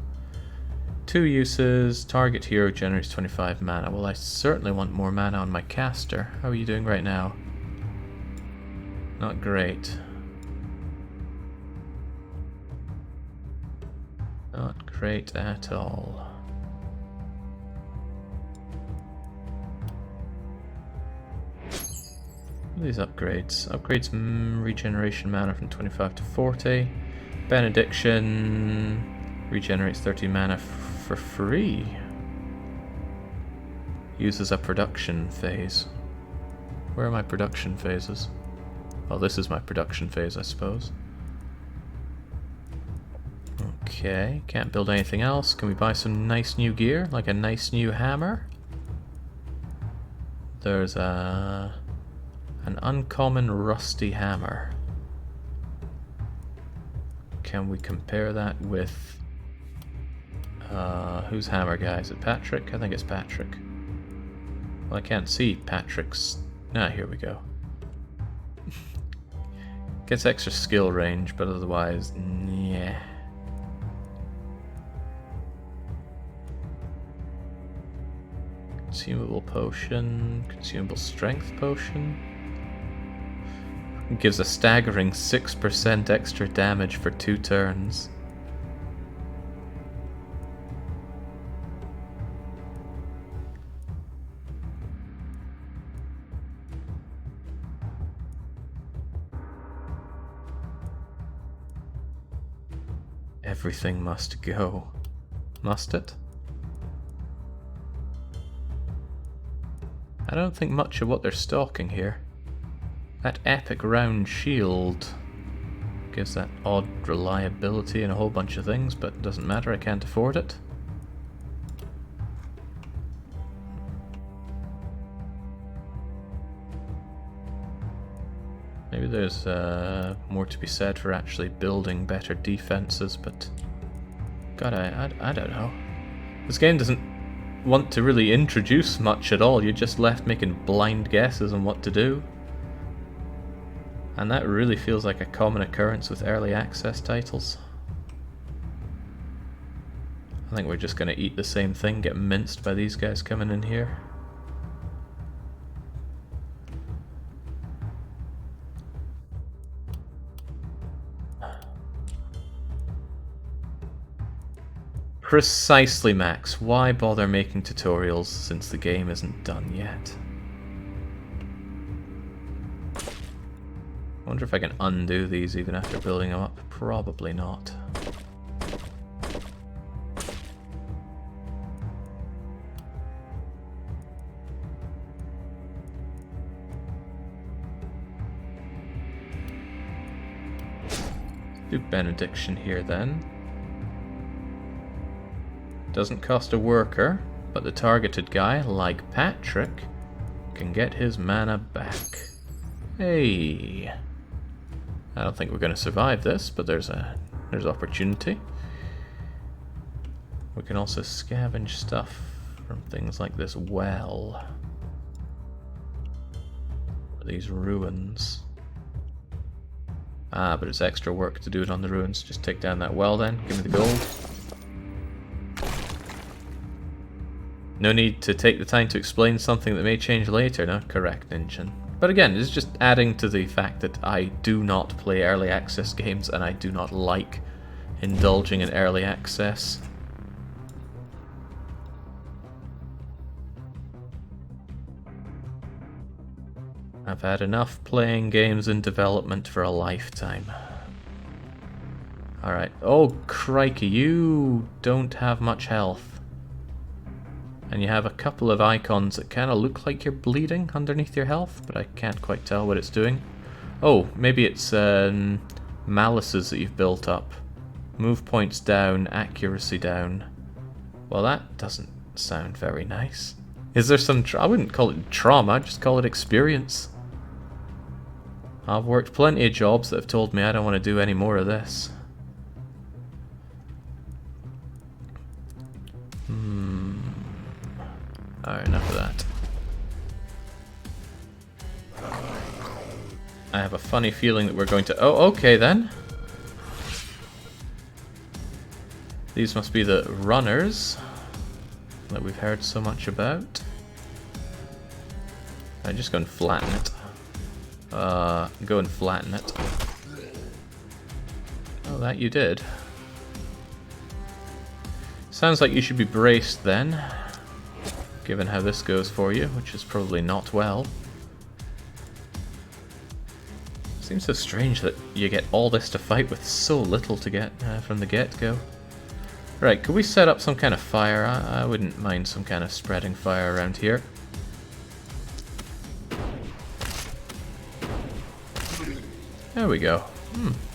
2 uses, target hero generates 25 mana. Well, I certainly want more mana on my caster. How are you doing right now? Not great. Not great at all. These upgrades. Upgrades regeneration mana from 25 to 40. Benediction regenerates 30 mana for free. Uses a production phase. Where are my production phases? Well, this is my production phase, I suppose. Okay, can't build anything else. Can we buy some nice new gear, like a nice new hammer? There's an uncommon rusty hammer. Can we compare that with... who's hammer guy? Is it Patrick? I think it's Patrick. Well, I can't see Patrick's... Ah, here we go. Gets extra skill range, but otherwise, yeah. Consumable potion, consumable strength potion. It gives a staggering 6% extra damage for 2 turns. Everything must go. Must it? I don't think much of what they're stocking here. That epic round shield gives that odd reliability and a whole bunch of things, but it doesn't matter, I can't afford it. Maybe there's more to be said for actually building better defenses, but God, I don't know. This game doesn't want to really introduce much at all. You're just left making blind guesses on what to do. And that really feels like a common occurrence with early access titles. I think we're just going to eat the same thing, get minced by these guys coming in here. Precisely, Max. Why bother making tutorials since the game isn't done yet? I wonder if I can undo these even after building them up. Probably not. Do Benediction here then. Doesn't cost a worker, but the targeted guy, like Patrick, can get his mana back. Hey! I don't think we're going to survive this, but there's opportunity. We can also scavenge stuff from things like this well. These ruins. Ah, but it's extra work to do it on the ruins. Just take down that well then. Give me the gold. No need to take the time to explain something that may change later, no? Correct, Ninjin. But again, it's just adding to the fact that I do not play early access games and I do not like indulging in early access. I've had enough playing games in development for a lifetime. Alright. Oh, crikey, you don't have much health. And you have a couple of icons that kind of look like you're bleeding underneath your health, but I can't quite tell what it's doing. Oh, maybe it's malices that you've built up. Move points down, accuracy down. Well, that doesn't sound very nice. Is there some... I wouldn't call it trauma, I'd just call it experience. I've worked plenty of jobs that have told me I don't want to do any more of this. Alright, enough of that. I have a funny feeling that we're going to... Oh, okay then. These must be the runners that we've heard so much about. I'm just go and flatten it. Go and flatten it. Oh, that you did. Sounds like you should be braced then, given how this goes for you, which is probably not well. Seems so strange that you get all this to fight with so little to get from the get-go. Right, could we set up some kind of fire? I wouldn't mind some kind of spreading fire around here. There we go.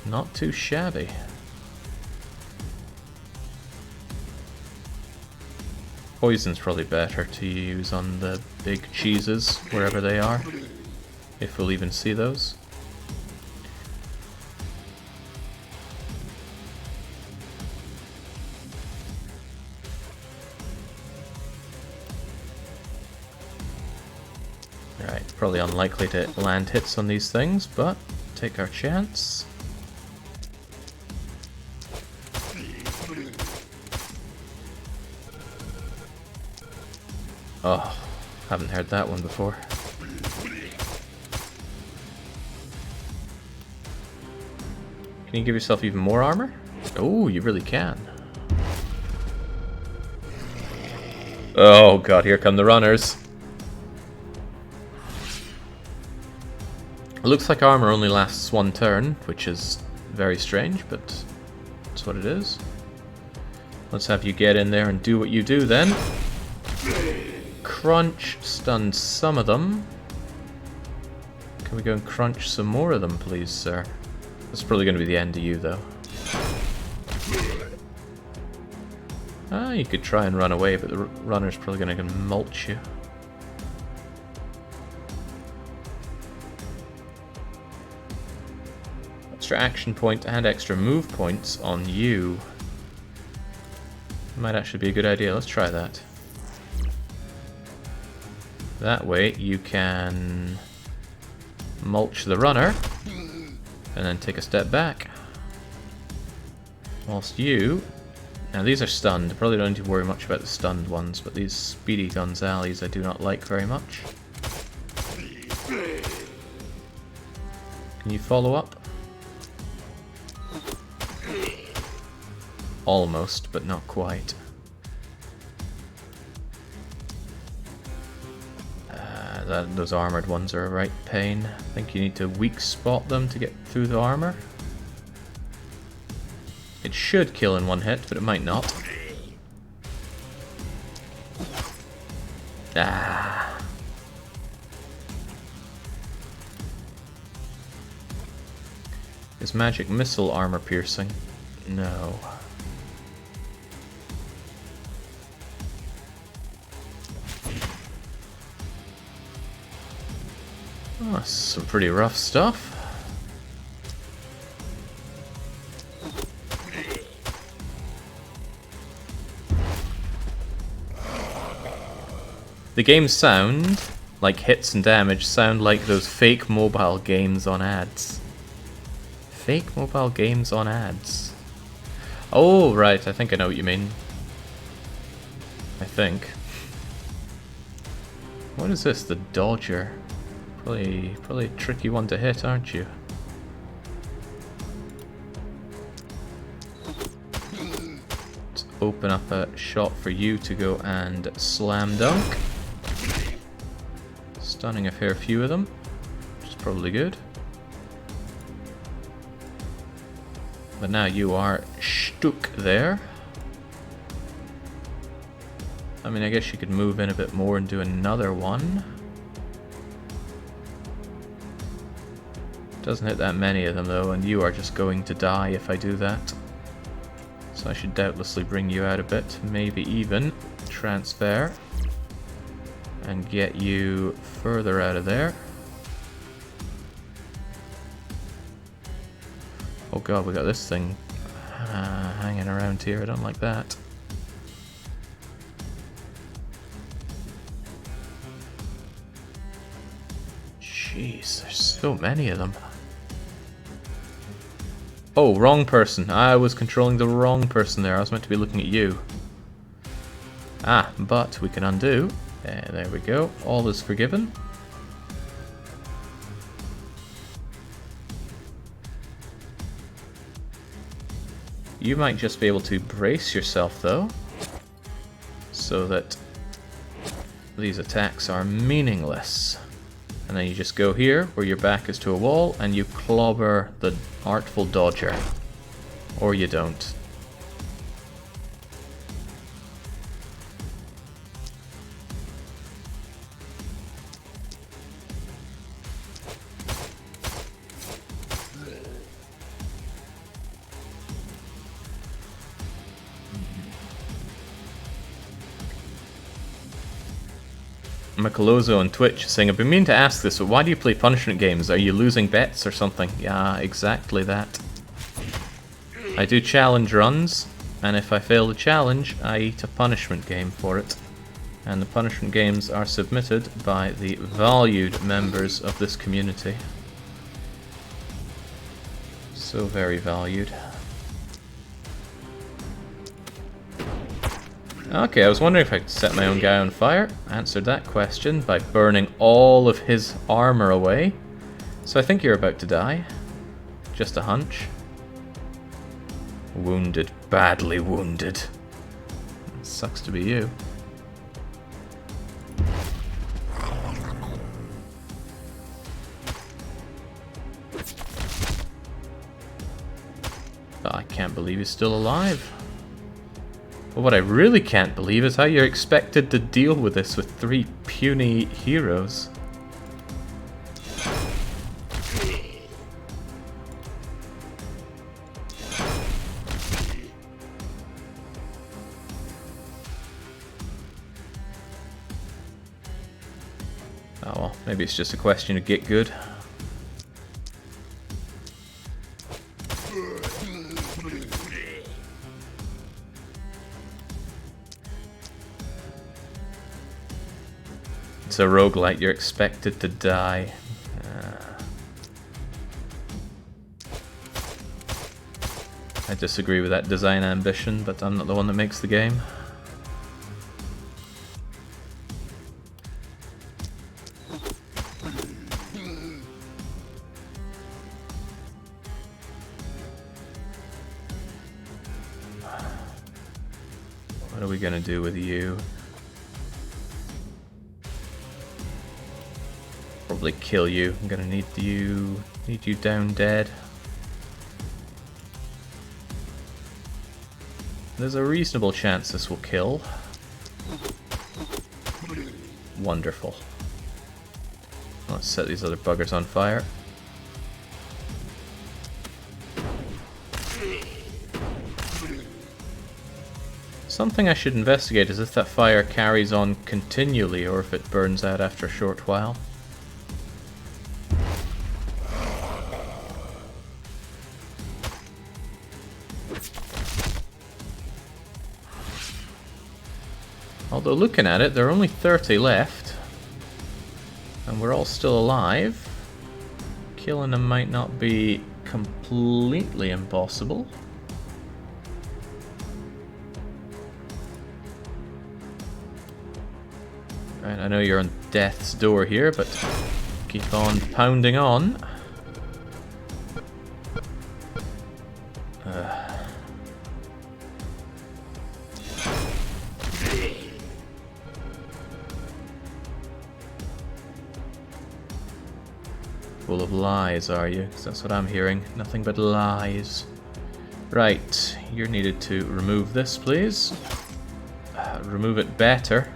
Not too shabby. Poison's probably better to use on the big cheeses, wherever they are. If we'll even see those. Right, probably unlikely to land hits on these things, but take our chance. Oh, haven't heard that one before. Can you give yourself even more armor? Oh, you really can. Oh god, here come the runners. It looks like armor only lasts one turn, which is very strange, but that's what it is. Let's have you get in there and do what you do then. Crunch stunned some of them. Can we go and crunch some more of them, please, sir? That's probably going to be the end of you, though. Ah, you could try and run away, but the runner's probably going to mulch you. Extra action point and extra move points on you. Might actually be a good idea. Let's try that. That way you can mulch the runner and then take a step back. Whilst you... Now these are stunned. Probably don't need to worry much about the stunned ones, but these Speedy Gonzales I do not like very much. Can you follow up? Almost, but not quite. Those armored ones are a right pain. I think you need to weak spot them to get through the armor. It should kill in one hit, but it might not. Ah. Is magic missile armor piercing? No. Oh, some pretty rough stuff. The games sound, like hits and damage, sound like those fake mobile games on ads. Fake mobile games on ads. Oh, right, I think I know what you mean. I think. What is this? The Dodger. Probably a tricky one to hit, aren't you? Let's open up a shot for you to go and slam dunk. Stunning a fair few of them, which is probably good. But now you are stuck there. I mean, I guess you could move in a bit more and do another one. Doesn't hit that many of them though, and you are just going to die if I do that. So I should doubtlessly bring you out a bit, maybe even transfer and get you further out of there. Oh god, we got this thing hanging around here. I don't like that. Jeez, there's so many of them. Oh, wrong person. I was controlling the wrong person there. I was meant to be looking at you. Ah, but we can undo. There we go. All is forgiven. You might just be able to brace yourself though, so that these attacks are meaningless. And then you just go here, where your back is to a wall, and you clobber the Artful Dodger. Or you don't. Macalozo on Twitch saying, I've been meaning to ask this, but why do you play punishment games? Are you losing bets or something? Yeah, exactly that. I do challenge runs, and if I fail the challenge, I eat a punishment game for it. And the punishment games are submitted by the valued members of this community. So very valued. Okay, I was wondering if I could set my own guy on fire. Answered that question by burning all of his armor away. So I think you're about to die. Just a hunch. Wounded, badly wounded. It sucks to be you. But I can't believe he's still alive. But what I really can't believe is how you're expected to deal with this with 3 puny heroes. Oh well, maybe it's just a question of get good. It's a roguelite, you're expected to die. I disagree with that design ambition, but I'm not the one that makes the game. What are we gonna do with you? Probably kill you. I'm gonna need you down dead. There's a reasonable chance this will kill. Wonderful. Let's set these other buggers on fire. Something I should investigate is if that fire carries on continually or if it burns out after a short while. Although looking at it, there are only 30 left, and we're all still alive. Killing them might not be completely impossible. Right, I know you're on death's door here, but keep on pounding on. Full of lies, are you? 'Cause that's what I'm hearing. Nothing but lies. Right, you're needed to remove this, please. Remove it better.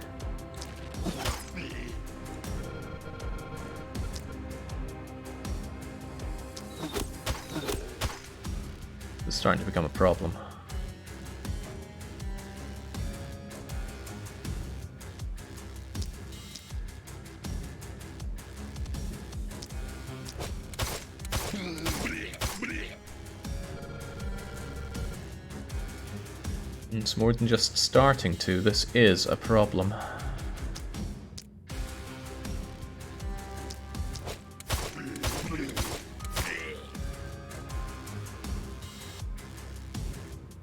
It's starting to become a problem. It's more than just starting to. This is a problem.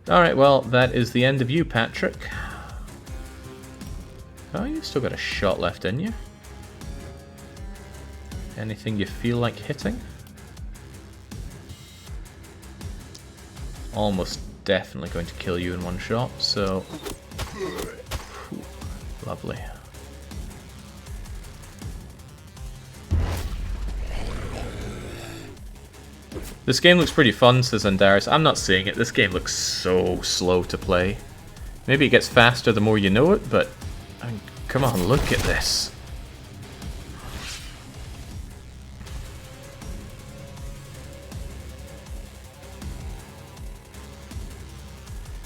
Alright, well, that is the end of you, Patrick. Oh, you still got a shot left in you. Anything you feel like hitting? Almost definitely going to kill you in one shot, so... Whew, lovely. This game looks pretty fun, says Andaris. I'm not seeing it. This game looks so slow to play. Maybe it gets faster the more you know it, but... I mean, come on, look at this.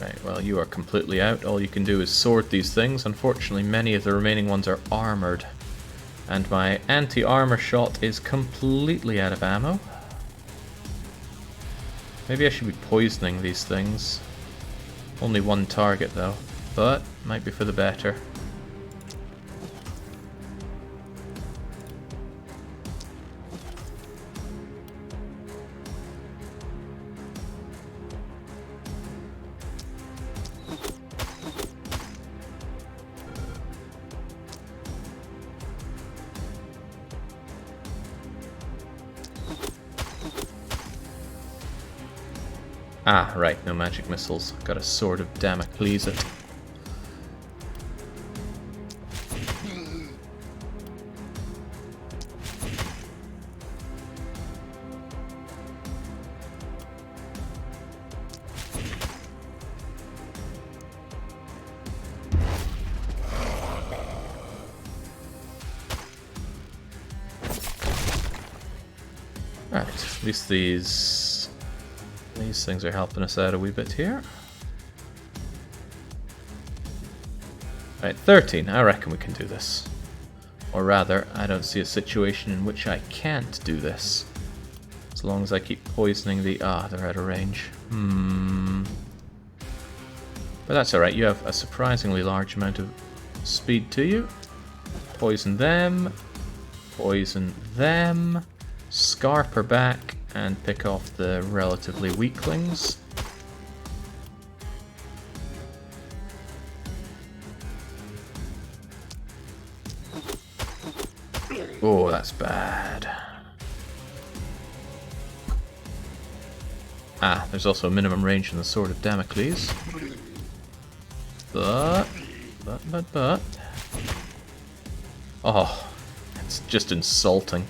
Right, well, you are completely out. All you can do is sword these things. Unfortunately, many of the remaining ones are armored. And my anti-armor shot is completely out of ammo. Maybe I should be poisoning these things. Only one target though, but might be for the better. Ah, right, no magic missiles. Got a Sword of Damocles. Right, at least these things are helping us out a wee bit here. Right, 13. I reckon we can do this. Or rather, I don't see a situation in which I can't do this. As long as I keep poisoning the... Ah, they're out of range. But that's alright, you have a surprisingly large amount of speed to you. Poison them. Poison them. Scarp her back and pick off the relatively weaklings. Oh, that's bad. Ah, there's also a minimum range in the Sword of Damocles. But... Oh, it's just insulting.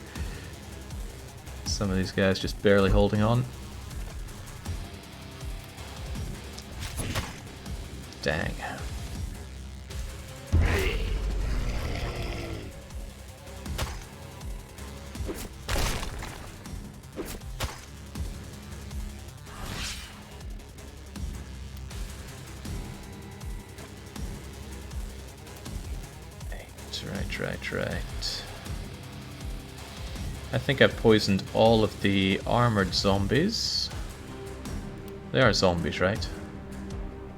Some of these guys just barely holding on. Dang. Right. I think I've poisoned all of the armored zombies. They are zombies, right?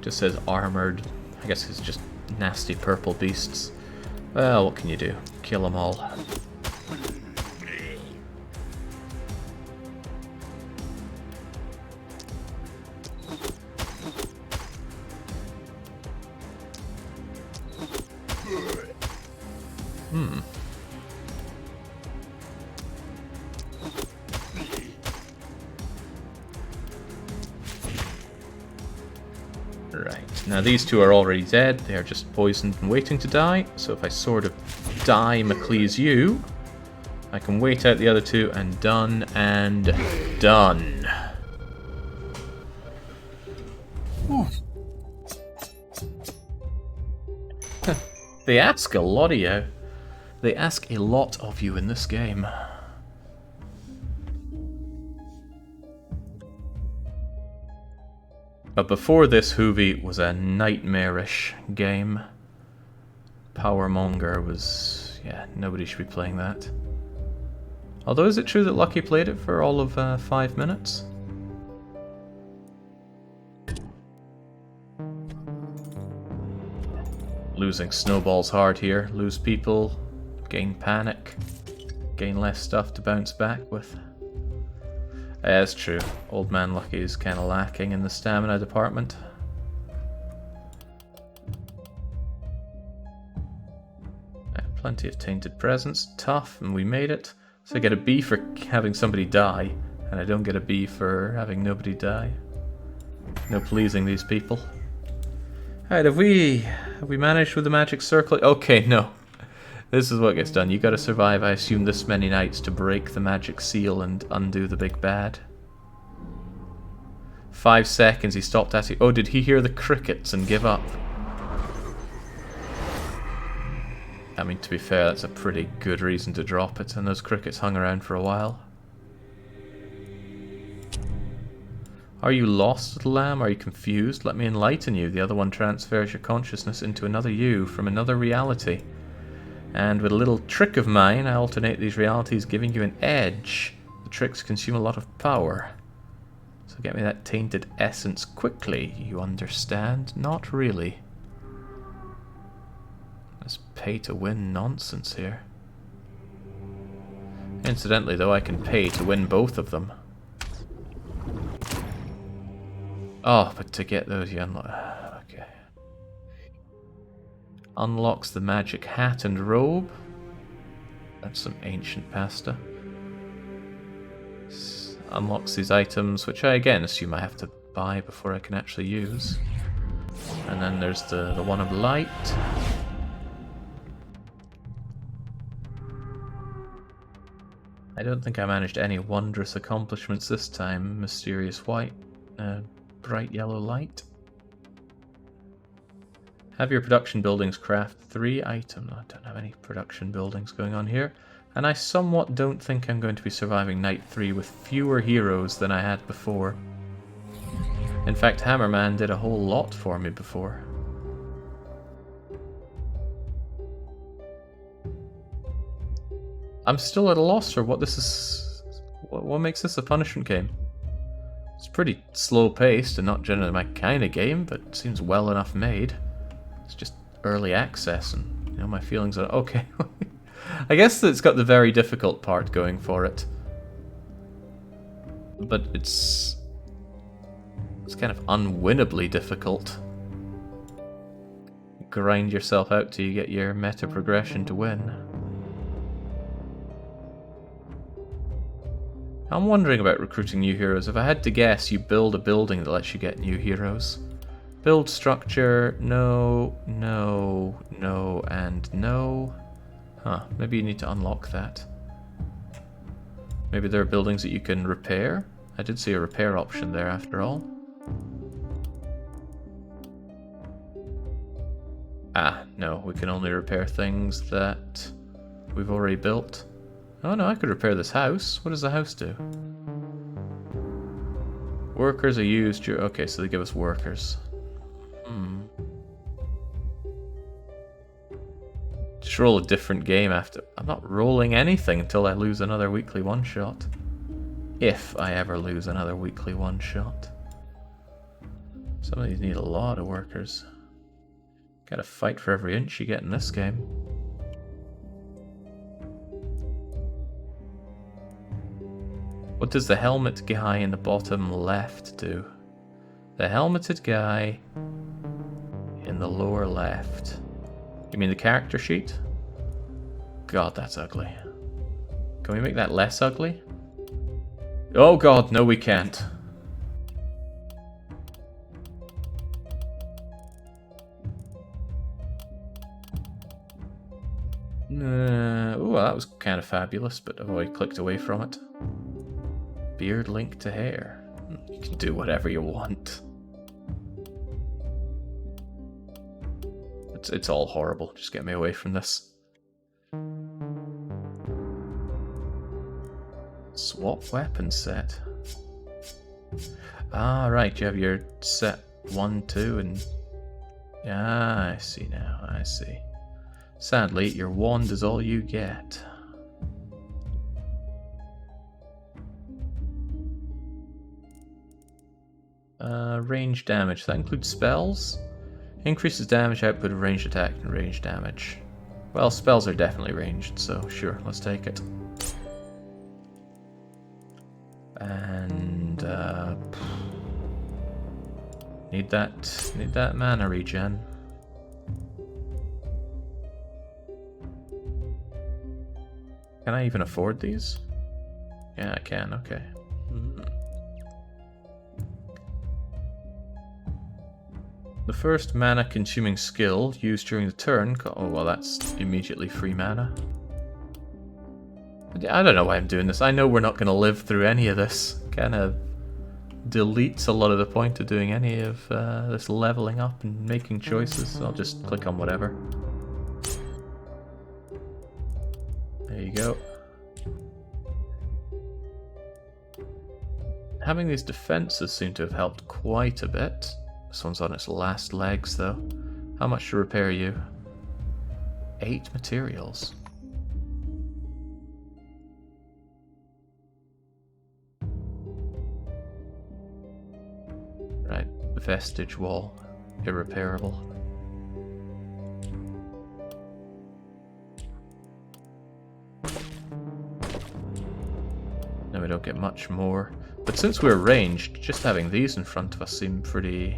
Just says armored. I guess it's just nasty purple beasts. Well, what can you do? Kill them all. Right, now these two are already dead. They are just poisoned and waiting to die. So if I sort of die McLeese you, I can wait out the other two and done and done. They ask a lot of you. They ask a lot of you in this game. But before this, Hoovie was a nightmarish game. Powermonger was... yeah, nobody should be playing that. Although, is it true that Lucky played it for all of 5 minutes? Losing snowballs hard here. Lose people, gain panic, gain less stuff to bounce back with. That's true. Old Man Lucky is kind of lacking in the stamina department. Plenty of tainted presents. Tough, and we made it. So I get a B for having somebody die, and I don't get a B for having nobody die. No pleasing these people. Alright, have we managed with the magic circle? Okay, no. This is what gets done. You gotta survive, I assume, this many nights to break the magic seal and undo the big bad. 5 seconds, he stopped asking. Oh, did he hear the crickets and give up? I mean, to be fair, that's a pretty good reason to drop it, and those crickets hung around for a while. Are you lost, little lamb? Are you confused? Let me enlighten you. The other one transfers your consciousness into another you from another reality. And with a little trick of mine, I alternate these realities, giving you an edge. The tricks consume a lot of power. So get me that tainted essence quickly, you understand? Not really. This pay-to-win nonsense here. Incidentally, though, I can pay to win both of them. Oh, but to get those, you unlock... okay. Unlocks the magic hat and robe. That's some ancient pasta. Unlocks these items, which I again assume I have to buy before I can actually use. And then there's the one of light. I don't think I managed any wondrous accomplishments this time. Mysterious white, bright yellow light. Have your production buildings craft 3 items. I don't have any production buildings going on here. And I somewhat don't think I'm going to be surviving night 3 with fewer heroes than I had before. In fact, Hammerman did a whole lot for me before. I'm still at a loss for what this is. What makes this a punishment game? It's pretty slow paced and not generally my kind of game, but it seems well enough made. It's just early access, and you know, my feelings are okay. I guess that it's got the very difficult part going for it, but it's kind of unwinnably difficult. Grind yourself out till you get your meta progression to win. I'm wondering about recruiting new heroes. If I had to guess, you build a building that lets you get new heroes. Build structure, no, no, no, and no. Huh, maybe you need to unlock that. Maybe there are buildings that you can repair? I did see a repair option there after all. Ah, no, we can only repair things that we've already built. Oh no, I could repair this house. What does the house do? Workers are used... okay, so they give us workers. Just roll a different game after... I'm not rolling anything until I lose another weekly one-shot. If I ever lose another weekly one-shot. Some of these need a lot of workers. Gotta fight for every inch you get in this game. What does the helmet guy in the bottom left do? The helmeted guy in the lower left. You mean the character sheet? god, that's ugly. Can we make that less ugly? Oh god, no we can't. Oh, that was kind of fabulous, but I've already clicked away from it. Beard linked to hair. You can do whatever you want. It's all horrible. Just get me away from this. Swap weapon set. Ah, right. You have your set 1, 2, and... Ah, I see now. I see. Sadly, your wand is all you get. Range damage. That includes spells? Increases damage output of ranged attack and ranged damage. Well, spells are definitely ranged, so sure, let's take it. And need that mana regen. Can I even afford these? Yeah, I can. Okay. The first mana-consuming skill used during the turn... Oh, well, that's immediately free mana. I don't know why I'm doing this. I know we're not going to live through any of this. Kind of deletes a lot of the point of doing any of this leveling up and making choices. So I'll just click on whatever. There you go. Having these defenses seem to have helped quite a bit. This one's on its last legs, though. How much to repair you? 8 materials. Right, vestige wall. Irreparable. No, we don't get much more. But since we're ranged, just having these in front of us seem pretty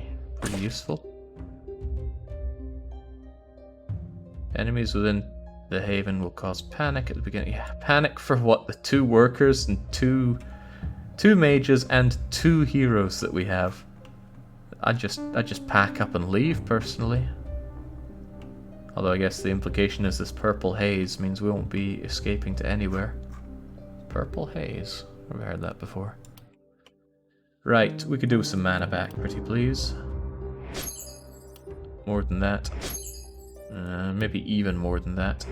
useful. Enemies within the haven will cause panic at the beginning. Yeah, panic for what? The 2 workers and two mages and 2 heroes that we have. I just pack up and leave personally. Although I guess the implication is this purple haze means we won't be escaping to anywhere. Purple haze. I've heard that before. Right, we could do with some mana back, pretty please. More than that. Maybe even more than that.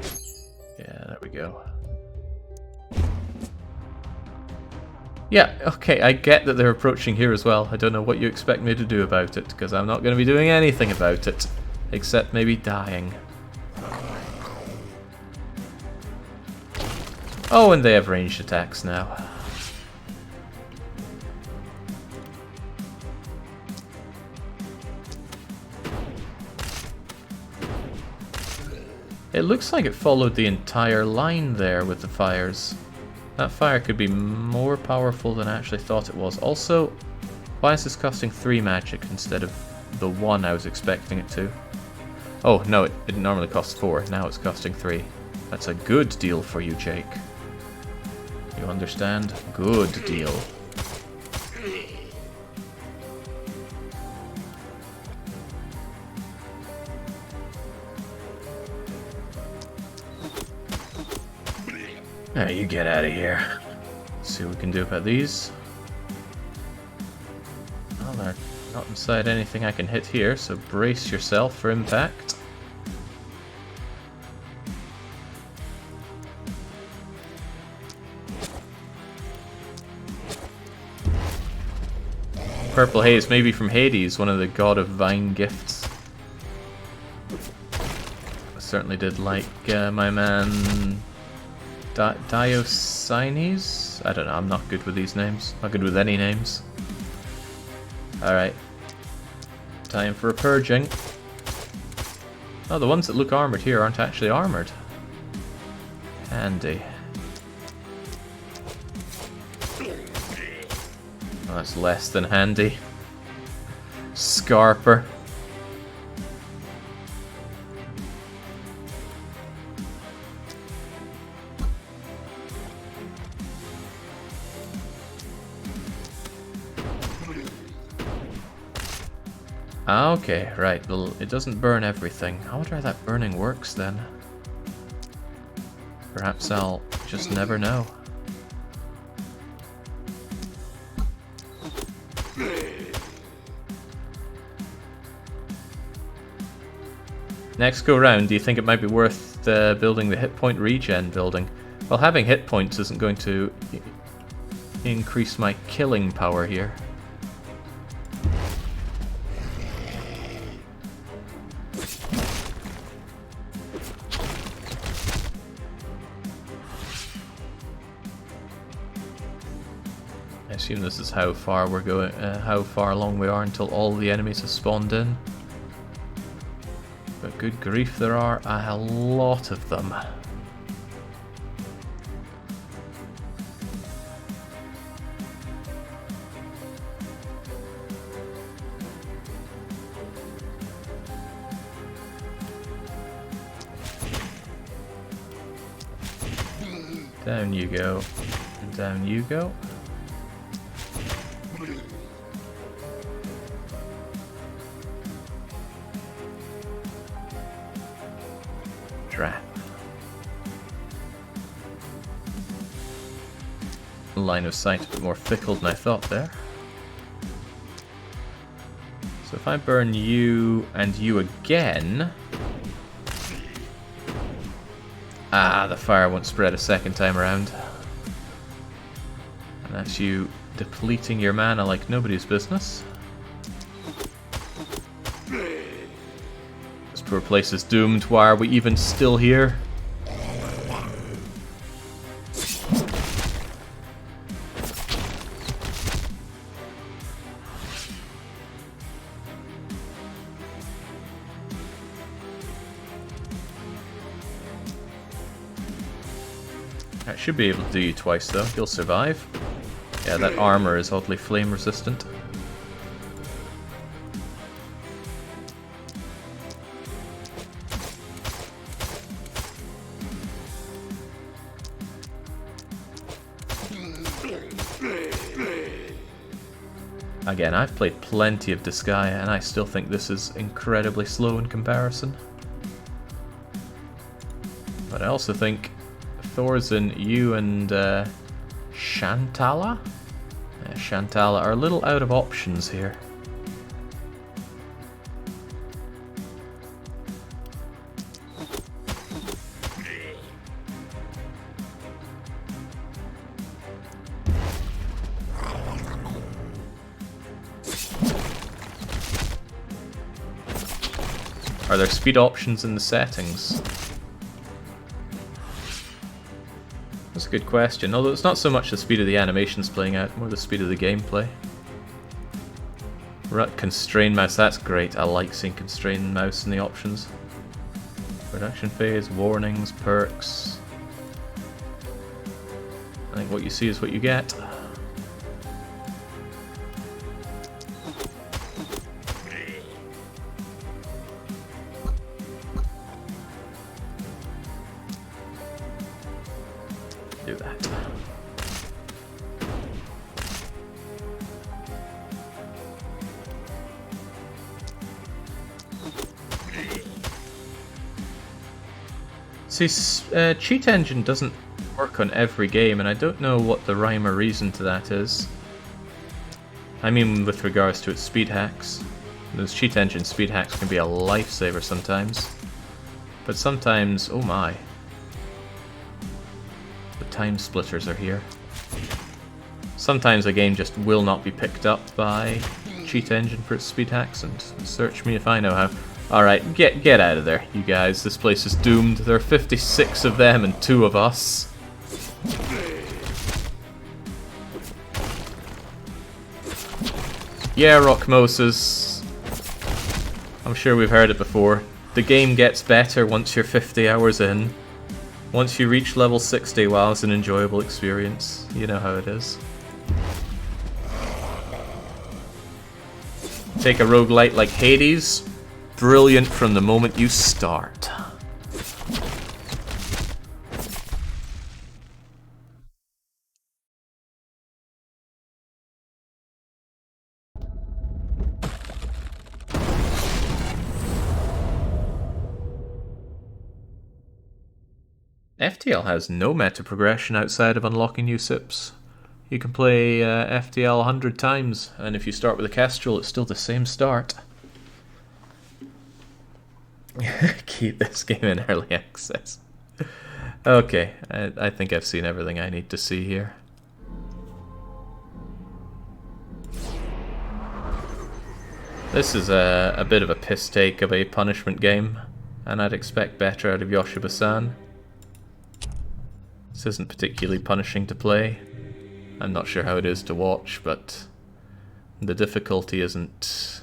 Yeah, there we go. Yeah, okay, I get that they're approaching here as well. I don't know what you expect me to do about it, because I'm not going to be doing anything about it. Except maybe dying. Oh, and they have ranged attacks now. It looks like it followed the entire line there with the fires. That fire could be more powerful than I actually thought it was. Also, why is this costing 3 magic instead of the 1 I was expecting it to? Oh, no, it normally costs 4. Now it's costing 3. That's a good deal for you, Jake. You understand? Good deal. Yeah, you get out of here. Let's see what we can do about these. Well, they're not inside anything I can hit here, so brace yourself for impact. Purple haze, maybe from Hades, one of the god of vine gifts. I certainly did like my man Diocynes? I don't know, I'm not good with these names. Not good with any names. Alright. Time for a purging. Oh, the ones that look armoured here aren't actually armoured. Handy. Oh, that's less than handy. Scarper. Ah, okay, right. Well, it doesn't burn everything. I wonder how that burning works then. Perhaps I'll just never know. Next go round, do you think it might be worth building the hit point regen building? Well, having hit points isn't going to increase my killing power here. I assume this is how far we're going, how far along we are until all the enemies have spawned in. But good grief, there are a lot of them. Down you go, and down you go. Trap. Line of sight a bit more fickle than I thought there. So if I burn you and you again... Ah, the fire won't spread a second time around. And that's you depleting your mana like nobody's business. This poor place is doomed. Why are we even still here? I should be able to do you twice though, you'll survive. Yeah, that armor is oddly flame resistant. Again, I've played plenty of Disgaea and I still think this is incredibly slow in comparison. But I also think Thorzen, you and Shantala? Yeah, Shantala are a little out of options here. Are there speed options in the settings? That's a good question, although it's not so much the speed of the animations playing out, more the speed of the gameplay. Constrained mouse, that's great. I like seeing constrained mouse in the options. Production phase, warnings, perks. I think what you see is what you get. Do that. See, Cheat Engine doesn't work on every game, and I don't know what the rhyme or reason to that is. I mean with regards to its speed hacks. Those Cheat Engine speed hacks can be a lifesaver sometimes. But sometimes, oh my. The time splitters are here. Sometimes a game just will not be picked up by Cheat Engine for its speed hacks, and search me if I know how. Alright, get out of there, you guys. This place is doomed. There are 56 of them and 2 of us. Yeah, Rockmoses. I'm sure we've heard it before. The game gets better once you're 50 hours in. Once you reach level 60, wow, it's an enjoyable experience. You know how it is. Take a roguelite like Hades. Brilliant from the moment you start. FTL has no meta progression outside of unlocking new SIPs. You can play FTL 100 times, and if you start with a Kestrel, it's still the same start. Keep this game in early access. Okay, I think I've seen everything I need to see here. This is a bit of a piss take of a punishment game, and I'd expect better out of Yoshiba-san. This isn't particularly punishing to play. I'm not sure how it is to watch, but the difficulty isn't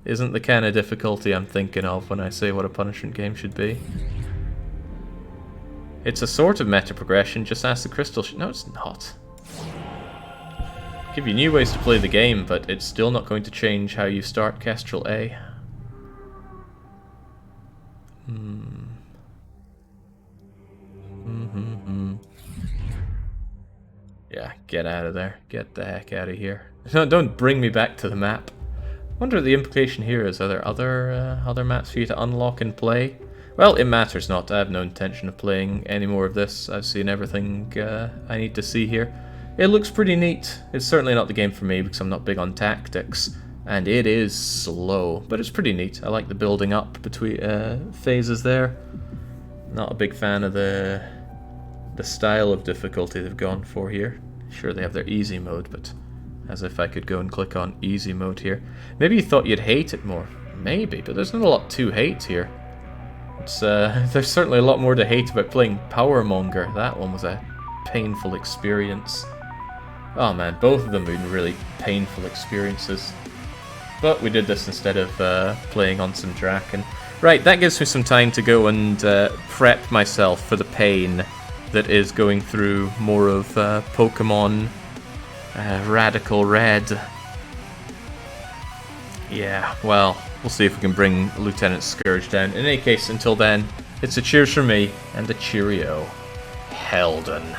the kind of difficulty I'm thinking of when I say what a punishment game should be. It's a sort of meta progression, just ask the crystal no, it's not. Give you new ways to play the game, but it's still not going to change how you start Kestrel A. Yeah, get out of there. Get the heck out of here. No, don't bring me back to the map. I wonder what the implication here is. Are there other maps for you to unlock and play? Well, it matters not. I have no intention of playing any more of this. I've seen everything I need to see here. It looks pretty neat. It's certainly not the game for me because I'm not big on tactics. And it is slow, but it's pretty neat. I like the building up between phases there. Not a big fan of the style of difficulty they've gone for here. Sure, they have their easy mode, but as if I could go and click on easy mode here. Maybe you thought you'd hate it more. Maybe, but there's not a lot to hate here. It's there's certainly a lot more to hate about playing Powermonger. That one was a painful experience. Oh man, both of them have been really painful experiences. But we did this instead of playing on some Draken. Right, that gives me some time to go and prep myself for the pain that is going through more of Pokemon Radical Red. Yeah, well, we'll see if we can bring Lieutenant Scourge down. In any case, until then, it's a cheers from me and a cheerio. Helden.